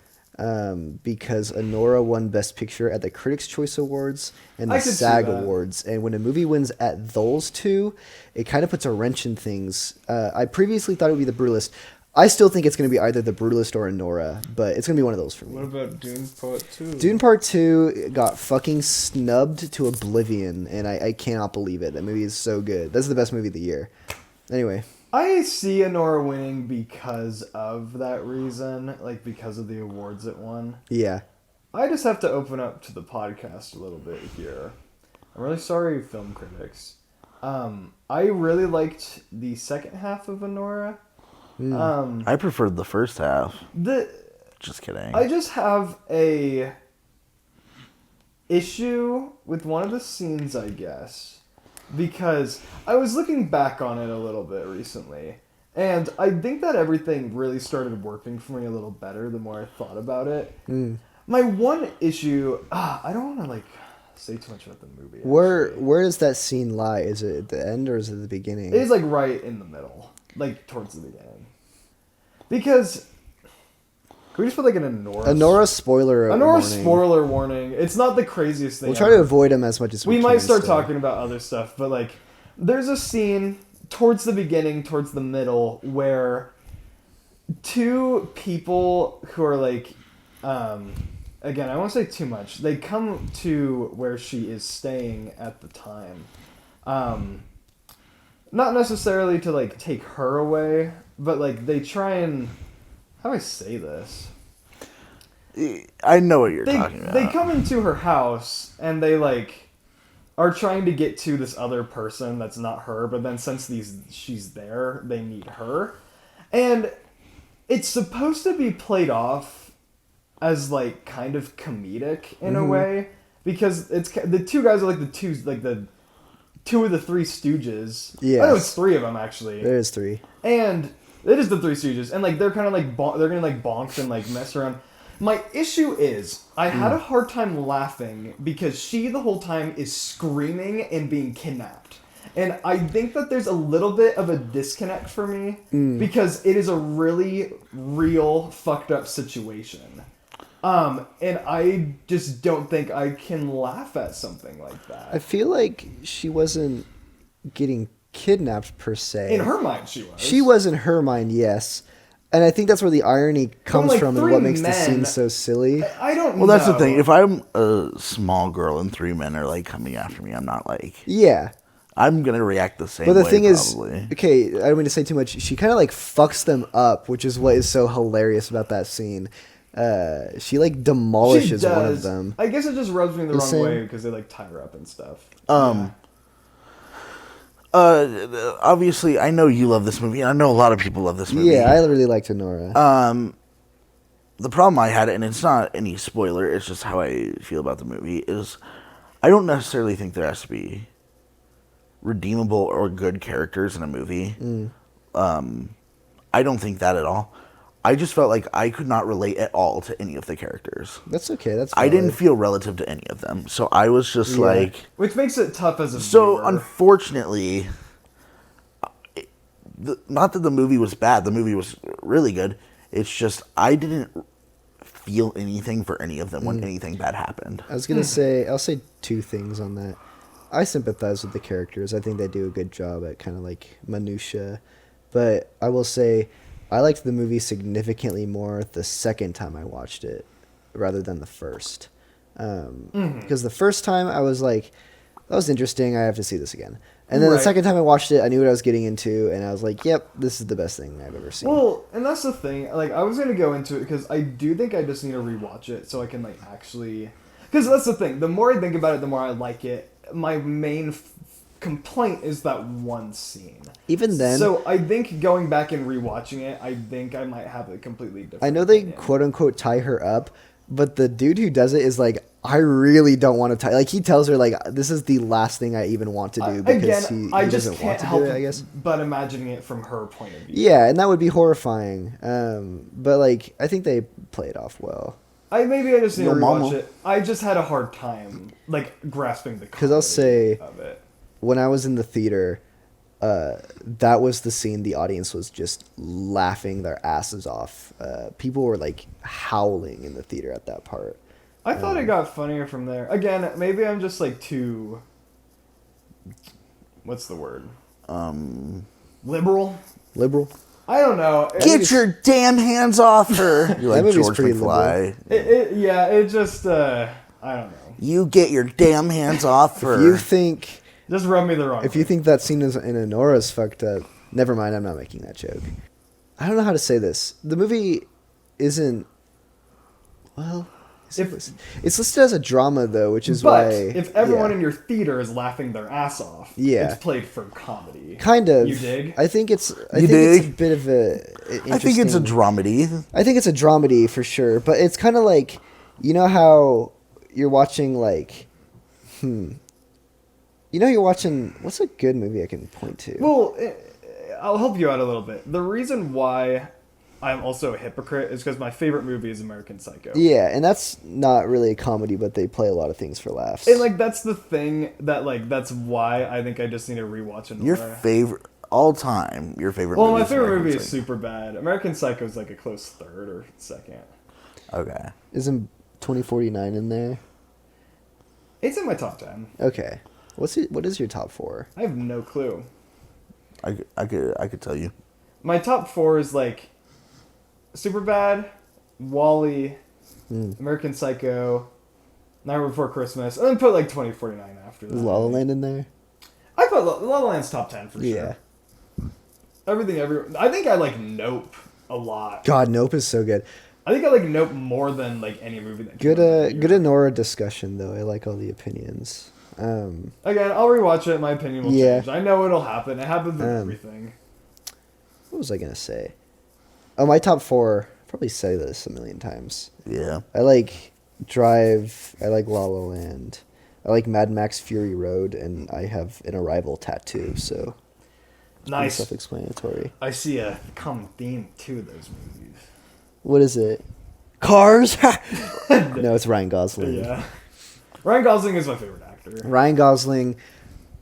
because Anora won Best Picture at the Critics' Choice Awards and
I
the
could see
SAG
that.
Awards. And when a movie wins at those two, it kind of puts a wrench in things. I previously thought it would be The Brutalist. I still think it's going to be either The Brutalist or Anora, but it's going to be one of those for me.
What about Dune Part 2?
Dune Part 2 got fucking snubbed to oblivion, and I cannot believe it. That movie is so good. That's the best movie of the year. Anyway,
I see Anora winning because of that reason, like because of the awards it won.
yeah.
I just have to open up to the podcast a little bit here. I'm really sorry, film critics. I really liked the second half of Anora.
I preferred the first half.
The
Just kidding.
I just have a issue with one of the scenes, I guess, because I was looking back on it a little bit recently, and I think that everything really started working for me a little better the more I thought about it. My one issue, I don't want to like say too much about the movie.
Where does that scene lie? Is it at the end or is it at the beginning?
It is like right in the middle, like towards the beginning. Because can we just put like an
Anora spoiler warning.
spoiler warning. It's not the craziest thing.
We'll try
ever.
to avoid them as much as we
We
can.
might start
still.
talking about other stuff, but like there's a scene towards the beginning, towards the middle, where two people who are like again, I won't say too much. They come to where she is staying at the time. Not necessarily to like take her away, but like they try and how do I say this?
I know what you're talking about.
They come into her house and they like are trying to get to this other person that's not her, but then since she's there, they need her. And it's supposed to be played off as like kind of comedic in a way because it's the two guys are like the two of the Three Stooges.
Yes.
I know it's three of them actually.
There is 3.
And it is the Three Stooges, and like they're kind of like they're gonna like bonk and like mess around. My issue is I had a hard time laughing because she the whole time is screaming and being kidnapped, and I think that there's a little bit of a disconnect for me because it is a really real fucked up situation, and I just don't think I can laugh at something like that.
I feel like she wasn't getting kidnapped per se.
In her mind, she was.
She was in her mind, yes. And I think that's where the irony comes
like,
from and
three
what makes the
men-
scene so silly.
I don't.
Well, that's the
know.
thing. If I'm a small girl and 3 men are like coming after me, I'm not like
Yeah.
I'm gonna react the same.
But the
way,
thing
probably.
is, okay, I don't mean to say too much. She kind of like fucks them up, which is what is so hilarious about that scene. She like demolishes
She
one of
does.
them.
I guess it just rubs me the wrong
same-
way because they like tie her up and stuff.
Obviously, I know you love this movie, and I know a lot of people love this movie.
Yeah, I really liked Honora.
The problem I had, and it's not any spoiler, it's just how I feel about the movie, is I don't necessarily think there has to be redeemable or good characters in a movie. I don't think that at all. I just felt like I could not relate at all to any of the characters.
That's okay. That's
I didn't
valid.
feel relative to any of them. So I was just
Yeah.
like...
Which makes it tough as a
So,
viewer.
unfortunately, not that the movie was bad. The movie was really good. It's just I didn't feel anything for any of them when anything bad happened.
I was gonna say, I'll say 2 things on that. I sympathize with the characters. I think they do a good job at kind of like minutia. But I will say, I liked the movie significantly more the second time I watched it, rather than the first. Because the first time I was like, that was interesting. I have to see this again. And then the
Right.
second time I watched it, I knew what I was getting into, and I was like, yep, this is the best thing I've ever seen.
Well, and that's the thing. Like, I was gonna go into it because I do think I just need to rewatch it so I can like actually. Because that's the thing. The more I think about it, the more I like it. My main complaint is that one scene.
Even then,
So I think going back and rewatching it, I think I might have a completely different.
I know they
opinion.
quote unquote tie her up, But the dude who does it is like, I really don't want to. Like he tells her like, this is the last thing I even want to do because
Again,
he
I just
doesn't
can't
want to
help
do it. I guess.
but imagining it from her point of view.
Yeah, and that would be horrifying. But like, I think they play it off well.
Maybe I just need to
Yo,
rewatch
mama.
it. I just had a hard time like grasping the
Because I'll say,
of it.
when I was in the theater, that was the scene the audience was just laughing their asses off. People were like howling in the theater at that part.
I thought it got funnier from there. Again, maybe I'm just like too. What's the word? Liberal.
Liberal.
I don't know.
Get your damn hands off her! You're
That
like
movie's
George
pretty
McFly.
It just. I don't know.
You get your damn hands off her.
If you think
Just rub me the wrong
if
way.
you think that scene is in Anora's fucked up, never mind. I'm not making that joke. I don't know how to say this. The movie isn't. Well, it's listed as a drama though, which is
But
why.
if everyone
yeah.
in your theater is laughing their ass off,
Yeah.
it's played for comedy.
Kind of.
You dig?
I think it's. I
You
think it's a
dig?
bit of a.
I think it's a
interesting-
dramedy.
I think it's a dramedy for sure, but it's kind of like, you know how you're watching like, you know you're watching. What's a good movie I can point to?
Well, I'll help you out a little bit. The reason why I'm also a hypocrite is because my favorite movie is American Psycho.
Yeah, and that's not really a comedy, but they play a lot of things for laughs.
And like that's the thing that like that's why I think I just need to rewatch it.
Your favorite all time. Your favorite.
Well,
movie
my
is
favorite
American
movie is
Psycho.
super bad. American Psycho is like a close third or second.
Okay.
Isn't 2049 in there?
It's in my top 10.
Okay. What is your top 4?
I have no clue.
I could tell you.
My top 4 is like Superbad, Wall-E, American Psycho, Nightmare Before Christmas, and then put like 2049 after that.
Is La La Land in there?
I put La La Land's top 10 for
Yeah.
sure. I think I like Nope a lot.
God, Nope is so good.
I think I like Nope more than like any movie that came
Good
out that year.
good Anora discussion though. I like all the opinions.
Again, I'll rewatch it. My opinion will
Yeah.
change. I know it'll happen. It happens with
Um,
everything.
What was I gonna say? Oh, my top 4. I'll probably say this a million times.
Yeah.
I like Drive. I like La La Land. I like Mad Max Fury Road, and I have an Arrival tattoo, so it's pretty
Nice.
self-explanatory.
I see a common theme to those movies.
What is it? Cars? No, it's Ryan Gosling.
Yeah. Ryan Gosling is my favorite actor.
Ryan Gosling.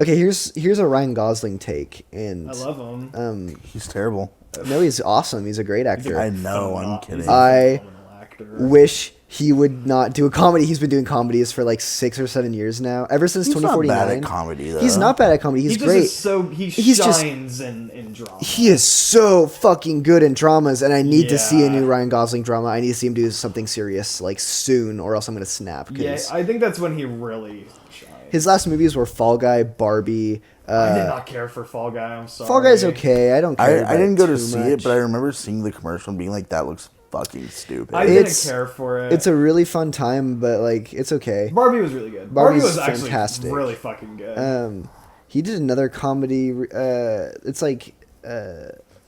Okay, here's a Ryan Gosling take, and
I love him.
He's terrible.
no, he's awesome. He's a great actor.
I know. I'm
He's
kidding.
a
I
phenomenal actor.
wish he would not do a comedy. He's been doing comedies for like 6 or 7 years now. Ever since
He's not
2049.
bad at comedy though.
He's not bad at comedy. He's
He just
great.
is so he
He's just-
shines in drama.
He is so fucking good in dramas, and I need to see a
Yeah.
new Ryan Gosling drama. I need to see him do something serious like soon, or else I'm gonna snap. 'Cause
Yeah, I think that's when he really shines.
his last movies were Fall Guy, Barbie.
I did not care for Fall Guy. I'm sorry.
Fall Guy's okay. I don't care.
I didn't go to
too
see
much.
it, but I remember seeing the commercial and being like, "That looks fucking stupid."
I didn't
It's-
care for it.
It's a really fun time, but like it's okay.
Barbie was really good.
Barbie's
Barbie was actually
fantastic.
really fucking good.
He did another comedy. It's like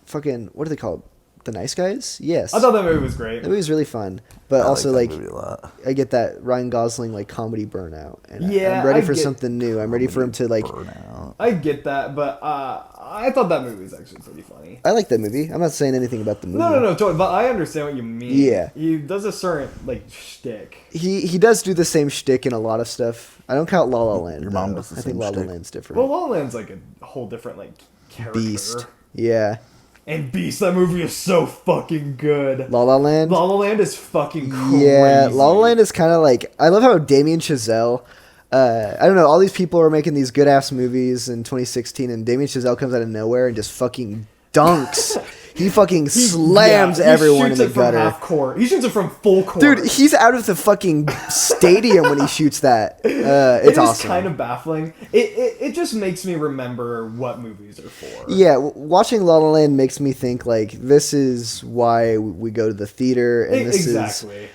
fucking what are they called? The Nice Guys? Yes.
I thought that movie was great.
That movie's really fun, but
I
also
that
like
movie a lot.
I get that Ryan Gosling like comedy burnout, and
Yeah,
I'm ready
I
for
get-
something new. I'm ready for him to like.
Burnout.
I get that, but I thought that movie was actually pretty funny.
I like that movie. I'm not saying anything about the movie.
No, totally. But I understand what you mean.
Yeah.
He does a certain like shtick.
He does do the same shtick in a lot of stuff. I don't count La La Land.
Your mom
though.
does the
I think
same
La La
shtick.
Land's different.
Well, La La Land's like a whole different like character.
Beast. Yeah.
And Beast, that movie is so fucking good.
La La Land.
La La Land is fucking crazy.
Yeah, La La Land is kind of like I love how Damien Chazelle. I don't know. All these people are making these good ass movies in 2016, and Damien Chazelle comes out of nowhere and just fucking dunks. He fucking slams
he
everyone in
shoots
the
it from
gutter.
half court. He shoots it from full court.
Dude, he's out of the fucking stadium when he shoots that.
It
It's
is
awesome.
kind of baffling. It just makes me remember what movies are for.
Yeah, watching La La Land makes me think like this is why we go to the theater, and this is
Exactly.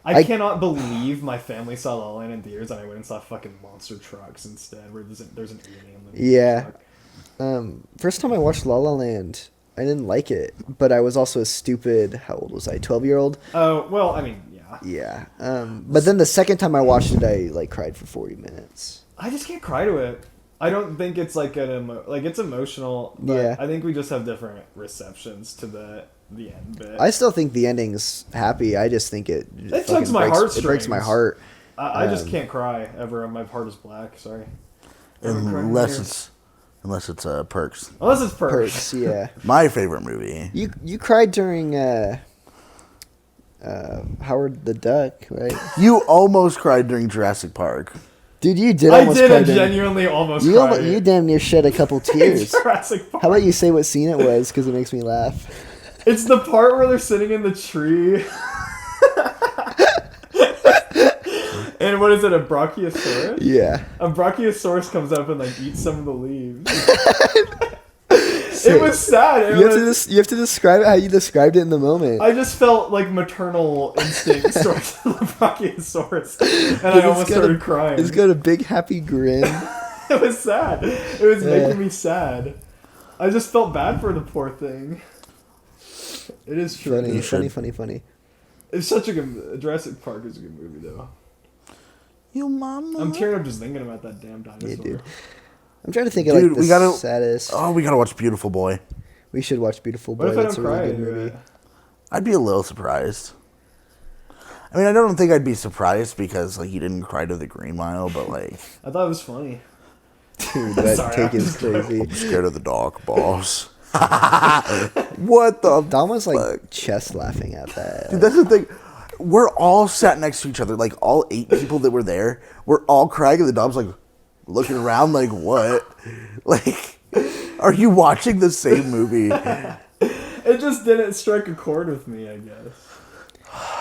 I cannot believe my family saw La La Land in theaters and I went and saw fucking Monster Trucks instead, where there's an alien. in the
Yeah.
truck.
First time I watched La La Land, I didn't like it, but I was also a stupid. How old was I? 12-year-old.
Oh well, I mean, yeah.
Yeah. But then the second time I watched it, I like cried for 40 minutes.
I just can't cry to it. I don't think it's like it's emotional. But
Yeah.
I think we just have different receptions to the end bit.
I still think the ending's happy. I just think it
It
fucking
tugs my
It breaks my
heartstrings.
heart.
I just can't cry ever. My heart is black. Sorry.
Unless it's Perks.
Unless it's Perks.
Perks, yeah.
My favorite movie.
You cried during Howard the Duck, right?
You almost cried during Jurassic Park.
Dude, you did
I
almost
did
cry
a
during-
genuinely almost
You,
cry.
you damn near shed a couple tears.
Jurassic Park.
How about you say what scene it was, because it makes me laugh.
It's the part where they're sitting in the tree. And what is it, a Brachiosaurus?
Yeah.
A Brachiosaurus comes up and like eats some of the leaves. It was sad.
You have to describe it how you described it in the moment.
I just felt like maternal instincts towards the Brachiosaurus, and I almost started crying.
It's got a big happy grin.
It was sad. It was making me sad. I just felt bad for the poor thing. It is true.
Funny.
It's such a good. Jurassic Park is a good movie, though.
You mama.
I'm tearing up just thinking about that damn dinosaur.
Yeah, dude. I'm trying to think of like the saddest.
Oh, we gotta watch Beautiful Boy.
We should watch Beautiful Boy.
What if I
That's
don't
a
cry
really good
into
movie.
it?
I'd be a little surprised. I mean, I don't think I'd be surprised because like you didn't cry to the Green Mile, but like
I thought it was funny.
Dude, that
Sorry,
cake
I'm
is
just
crazy.
I'm scared of the dark, boss. What the?
Dom was like chest laughing at that.
Dude, that's the thing. We're all sat next to each other, like all 8 people that were there. We're all crying, and the Dom's like looking around, like what? Like, are you watching the same movie?
It just didn't strike a chord with me, I guess.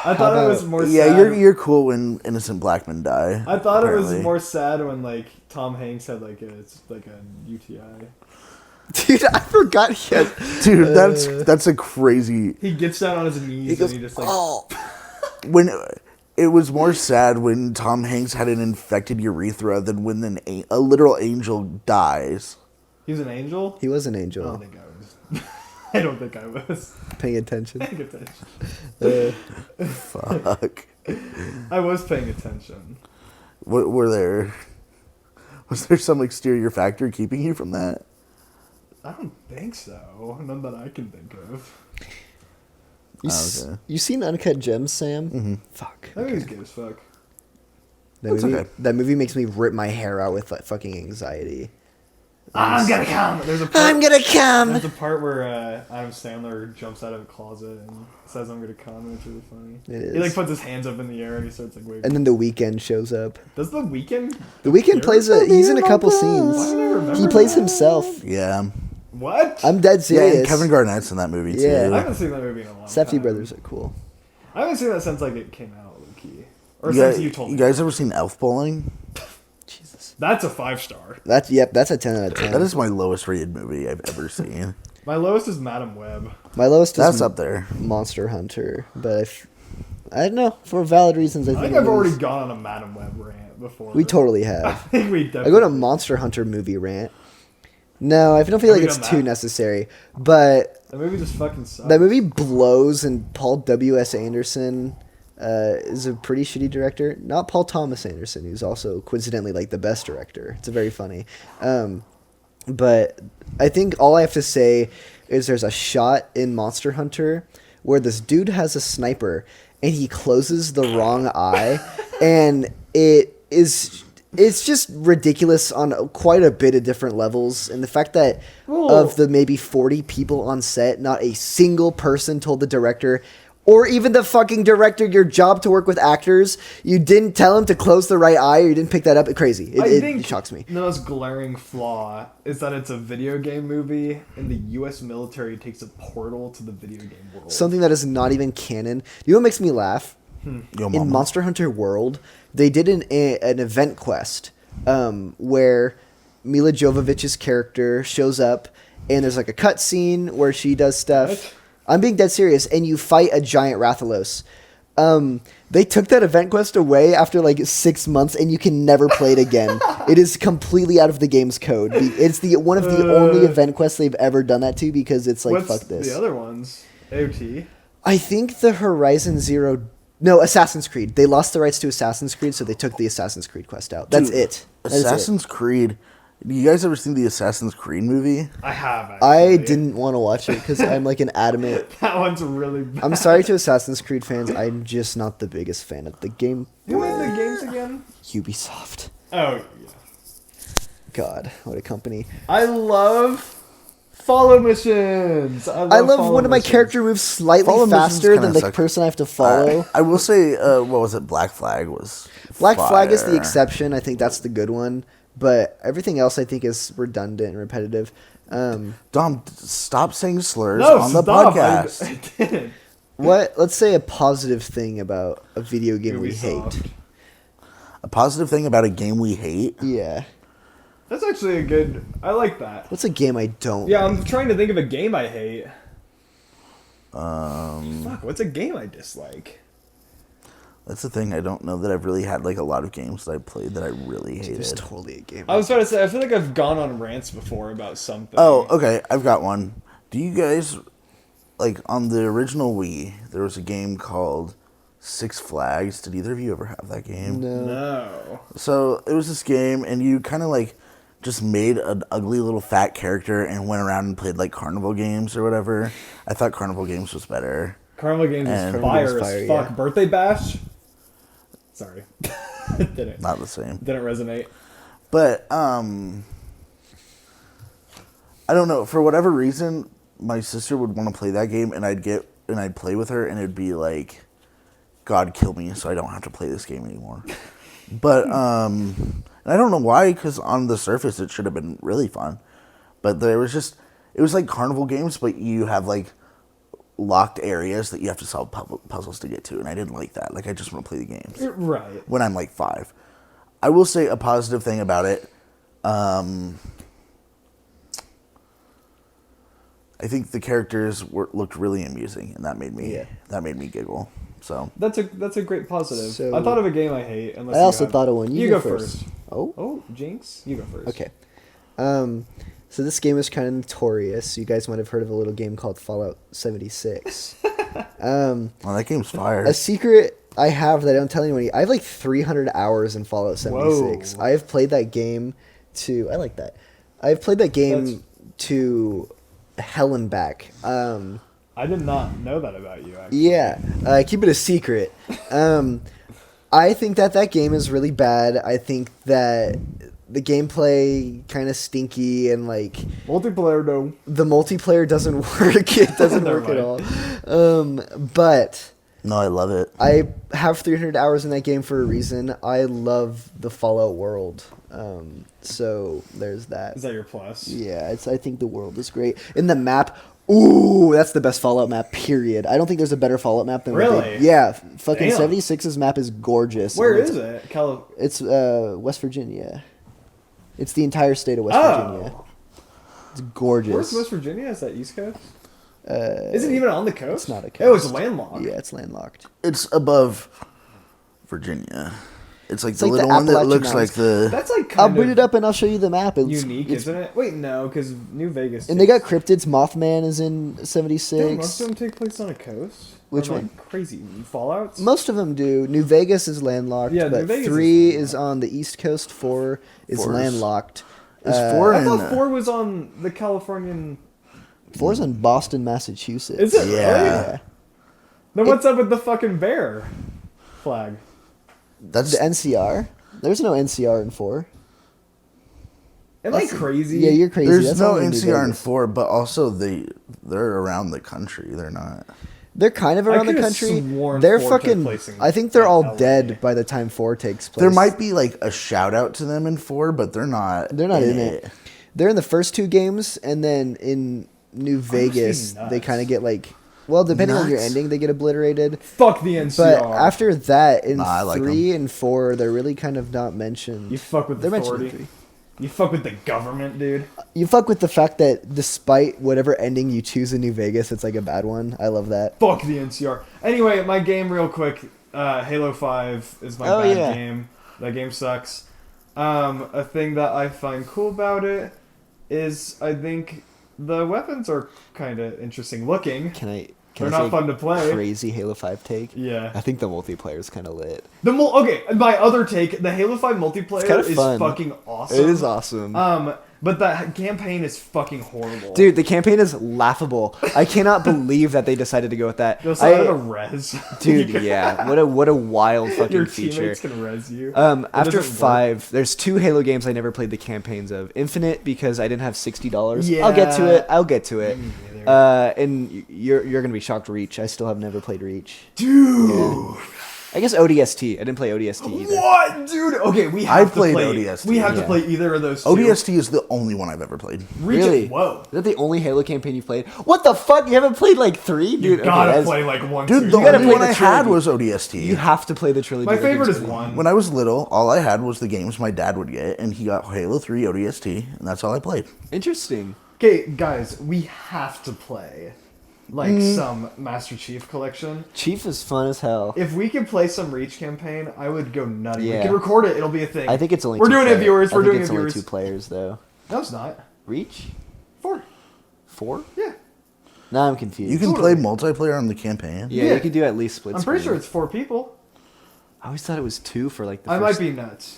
I thought it was more
Yeah,
sad.
you're cool when innocent black men die.
I thought it
apparently.
was more sad when like Tom Hanks had like a UTI.
Dude, I forgot he had.
Dude, that's a crazy.
He gets down on his knees and he just like
When it was more sad when Tom Hanks had an infected urethra than when a literal angel dies.
He's an angel?
He was an
I don't
angel.
think I was. I don't think I was.
Paying attention.
Paying attention.
Fuck.
I was paying attention.
Was there some exterior factor keeping you from that?
I don't think so. None that I can think of.
Okay.
You seen Uncut Gems, Sam?
Mm-hmm.
Fuck.
That movie's gay as fuck.
That's okay.
That movie makes me rip my hair out with like, fucking anxiety.
I'm gonna come. There's a part,
I'm gonna come.
There's a part where Adam Sandler jumps out of a closet and says, "I'm gonna come," which is really funny.
It is.
He like puts his hands up in the air and he starts like waving.
And then The Weeknd shows up.
Does the Weeknd?
The Weeknd plays he's in a couple
Why
scenes.
did I remember
He plays
that?
himself.
Yeah.
What?
I'm dead
Yeah,
serious.
and Kevin Garnett's in that movie too.
Yeah.
I haven't seen that movie in a long
Safdie
time.
brothers are cool.
I haven't seen that since like it came out, low key. Or
You
since
guys,
you told
you
me.
guys ever seen Elf Bowling?
Jesus.
That's a 5-star.
That's a 10 out of 10.
That is my lowest rated movie I've ever seen.
My lowest is Madam Web.
My lowest is
That's up there.
Monster Hunter, but I don't know, for valid reasons. I
I
think
think
it
I've already
is.
gone on a Madam Web rant before.
We
but
totally
I
have.
think we
I
definitely.
go to Monster Hunter movie rant. No, I don't feel like
we
it's
done
too
that?
necessary. But
The movie just fucking sucks.
that movie blows, and Paul W.S. Anderson is a pretty shitty director. Not Paul Thomas Anderson, who's also coincidentally like the best director. It's very funny. But I think all I have to say is there's a shot in Monster Hunter where this dude has a sniper and he closes the wrong eye, and it's just ridiculous on quite a bit of different levels. And the fact that of the maybe 40 people on set, not a single person told the director, or even the fucking director, your job to work with actors, you didn't tell him to close the right eye, or you didn't pick that up. It's crazy. It shocks me.
The most glaring flaw is that it's a video game movie, and the U.S. military takes a portal to the video game world.
Something that is not even canon. You know what makes me laugh?
Yo,
In
mama.
Monster Hunter World, they did an event quest where Mila Jovovich's character shows up, and there's like a cutscene where she does stuff.
What?
I'm being dead serious, and you fight a giant Rathalos. They took that event quest away after like 6 months, and you can never play it again. It is completely out of the game's code. It's one of the only event quests they've ever done that to, because it's like,
What's
fuck this.
the other ones? AOT?
I think the Horizon Zero No, Assassin's Creed. They lost the rights to Assassin's Creed, so they took the Assassin's Creed quest out. That's
Dude,
it. That is it.
Assassin's Creed. You guys ever seen the Assassin's Creed movie?
I have. Actually.
I didn't want to watch it because I'm like an adamant.
That one's really bad.
I'm sorry to Assassin's Creed fans. I'm just not the biggest fan of the game.
Who made the games again?
Ubisoft.
Oh, yeah.
God, what a company.
I love follow missions.
I love
follow
when my
missions.
character moves slightly
Follow missions
faster than
kinda
the
suck.
person I have to follow.
I will say, what was it? Black Flag was.
Black Flag is the
fire.
exception. I think that's the good one. But everything else I think is redundant and repetitive.
Dom, stop saying slurs
No,
on the
stop.
podcast.
I didn't.
Let's say a positive thing about a video game we
Ubisoft.
hate.
A positive thing about a game we hate.
Yeah.
That's actually a good. I like that.
What's a game I don't
Yeah,
like?
I'm trying to think of a game I hate. Fuck, what's a game I dislike?
That's the thing. I don't know that I've really had like a lot of games that I played that I really
There's
hated.
totally a game.
I was trying to say, I feel like I've gone on rants before about something.
Oh, okay. I've got one. Do you guys like on the original Wii? There was a game called Six Flags. Did either of you ever have that game?
No.
No.
So it was this game, and you kind of like just made an ugly little fat character and went around and played like carnival games or whatever. I thought carnival games was better.
Carnival Games
And
is
Carnival
fire
Games
as
fire,
fuck.
yeah.
Birthday Bash? Sorry. didn't
Not the same.
didn't resonate.
But I don't know. For whatever reason, my sister would want to play that game, and I'd play with her, and it'd be like, God kill me, so I don't have to play this game anymore. But and I don't know why, because on the surface it should have been really fun, but it was like carnival games, but you have like locked areas that you have to solve puzzles to get to, and I didn't like that. Like I just want to play the games
Right.
when I'm like 5. I will say a positive thing about it. I think the characters looked really amusing, and that made me giggle. So
That's a great positive.
So-
I thought of a game I hate. Unless
I
you
also
have-
thought of one. You go first. Oh.
Oh, Jinx, you go first.
Okay. So this game is kind of notorious. You guys might have heard of a little game called Fallout 76.
well, that game's fire.
A secret I have that I don't tell anybody. I have like 300 hours in Fallout 76.
Whoa.
I have played that game I like that. I've played that game
That's-
to hell and back.
I did not know that about you. Actually.
Yeah, keep it a secret. I think that game is really bad. I think that the gameplay kind of stinky and like
Multiplayer though.
the multiplayer doesn't work. It doesn't
Never
work at all. But
No, I love it.
I have 300 hours in that game for a reason. I love the Fallout world. So there's that.
Is that your plus?
Yeah, I think the world is great. And the map, ooh, that's the best Fallout map, period. I don't think there's a better Fallout map than what
Really?
they, yeah, fucking
Damn.
76's map is gorgeous.
Where
And
is it?
It's West Virginia. It's the entire state of West
Oh.
Virginia. It's gorgeous.
Where's West Virginia? Is that East Coast? Is it even on the coast?
It's not a
Oh, it's
coast.
landlocked.
Yeah, it's landlocked.
It's above Virginia. It's like the
like the
little one that
Appalachian
looks like
Mountains.
the.
That's like
I'll
kind
boot
of
it up and I'll show you the map. It's
unique,
it's,
isn't it? Wait, no, because New Vegas.
And they got
takes-
cryptids. Mothman is in
Don't
76.
most of them take place on a coast?
Which
Or,
one?
like, crazy Fallouts.
Most of them do. New Vegas is landlocked,
Yeah, New
but
Vegas is
3
landlocked.
is on the East Coast. 4 is
4 is-
landlocked.
Is 4
I
in.
thought 4 was on the Californian.
4 is in Boston, Massachusetts.
Is it
Yeah.
really?
Yeah.
Then what's up with the fucking bear flag?
That's
The NCR? There's no NCR in 4.
Am I crazy?
Yeah, you're crazy.
there's
That's
no
only in New
NCR in
Vegas.
4, but also they're around the country. They're not.
They're kind of around the
could've
country.
sworn
They're
4 took
fucking.
place in,
I think they're
like,
all
LA.
dead by the time 4 takes place.
There might be like a shout out to them in 4, but they're not.
They're not in it. They're in the first 2 games, and then in New Vegas,
nuts.
they kind of get like. Well, depending on your
Nuts?
ending, they get obliterated.
Fuck the NCR.
But after that, in
Nah, I like
3 and 4, they're really kind of not mentioned.
you fuck with
They're mentioned in
authority.
3.
You fuck with the government, dude.
You fuck with the fact that despite whatever ending you choose in New Vegas, it's like a bad one. I love that.
Fuck the NCR. Anyway, my game real quick. Halo 5 is my
Oh,
bad
yeah.
game. That game sucks. A thing that I find cool about it is I think the weapons are kind of interesting looking.
Can
They're
Can I
not
say
fun to play.
Crazy Halo 5 take.
Yeah.
I think the multiplayer is kind of lit.
Okay, my other take, the Halo 5 multiplayer
kinda
is
fun.
fucking awesome.
It is awesome.
But the campaign is fucking horrible.
Dude, the campaign is laughable. I cannot believe that they decided to go with that.
They also added a res.
Dude, yeah. What a wild fucking
Your
feature.
teammates can res you.
After
doesn't
5, there's 2 Halo games I never played the campaigns of. Infinite, because I didn't have $60.
Yeah.
I'll get to it.
Me neither.
And you're gonna be shocked. Reach. I still have never played Reach.
Dude.
Yeah. I guess ODST. I didn't play ODST either.
What, dude? Okay, we have
I
to
played
play
ODST.
We have to
Yeah.
play either of those two.
ODST is the only one I've ever played.
Reach
Really?
it. Whoa.
Is that the only Halo campaign you played? What the fuck? You haven't played like 3?
You
Dude,
gotta
okay,
play like one.
Dude,
two,
the
gotta
only
play
one
the
I had
trilogy.
was ODST.
You have to play the trilogy.
My
That
favorite
game's
is
great.
one.
When I was little, all I had was the games my dad would get, and he got Halo 3 ODST, and that's all I played.
Interesting.
Okay, guys, we have to play like some Master Chief Collection.
Chief is fun as hell.
If we could play some Reach campaign, I would go nutty. We
Yeah.
can record it. It'll be a thing.
I think it's only
We're
2
doing it,
players.
viewers. We're
I think
doing
it's
it,
only
viewers.
2 players though.
No, it's not.
Reach?
4.
4?
Yeah.
Now I'm confused.
You can
Totally.
play multiplayer on the campaign.
Yeah,
Yeah.
you can do at least split
I'm pretty sure
screen.
it's 4 people.
I always thought it was 2 for like the
I
first...
might be nuts.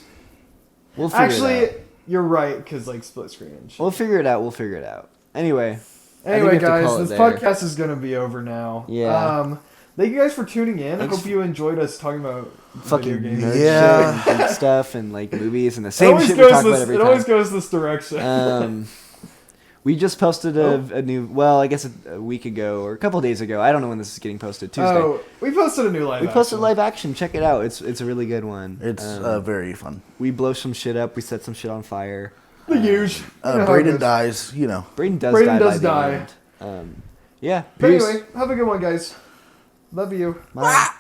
We'll figure it
Actually,
out.
you're right, because like split screen and shit.
We'll figure it out. Anyway.
Anyway,
we have to
guys,
call it
this
there.
podcast is gonna be over now.
Yeah.
Thank you guys for tuning in.
Thanks
I hope you enjoyed us talking about
Fucking
video games.
nerd
Yeah.
shit and geek stuff and like movies and the
It
same
always
shit we
goes
talk about
this.
every
It
time.
always goes this direction.
We just posted
Oh.
a new, well, I guess a week ago or a couple days ago. I don't know when this is getting posted. Tuesday.
Oh, we posted a new live.
We posted
action.
live action. Check it out. It's a really good one.
It's
Um,
very fun.
we blow some shit up. We set some shit on fire.
The huge.
Brayden dies, you know.
Brayden does
Brayden
die.
does
by the
die.
end. Yeah.
But
peace.
anyway, have a good one, guys. Love you.
Bye.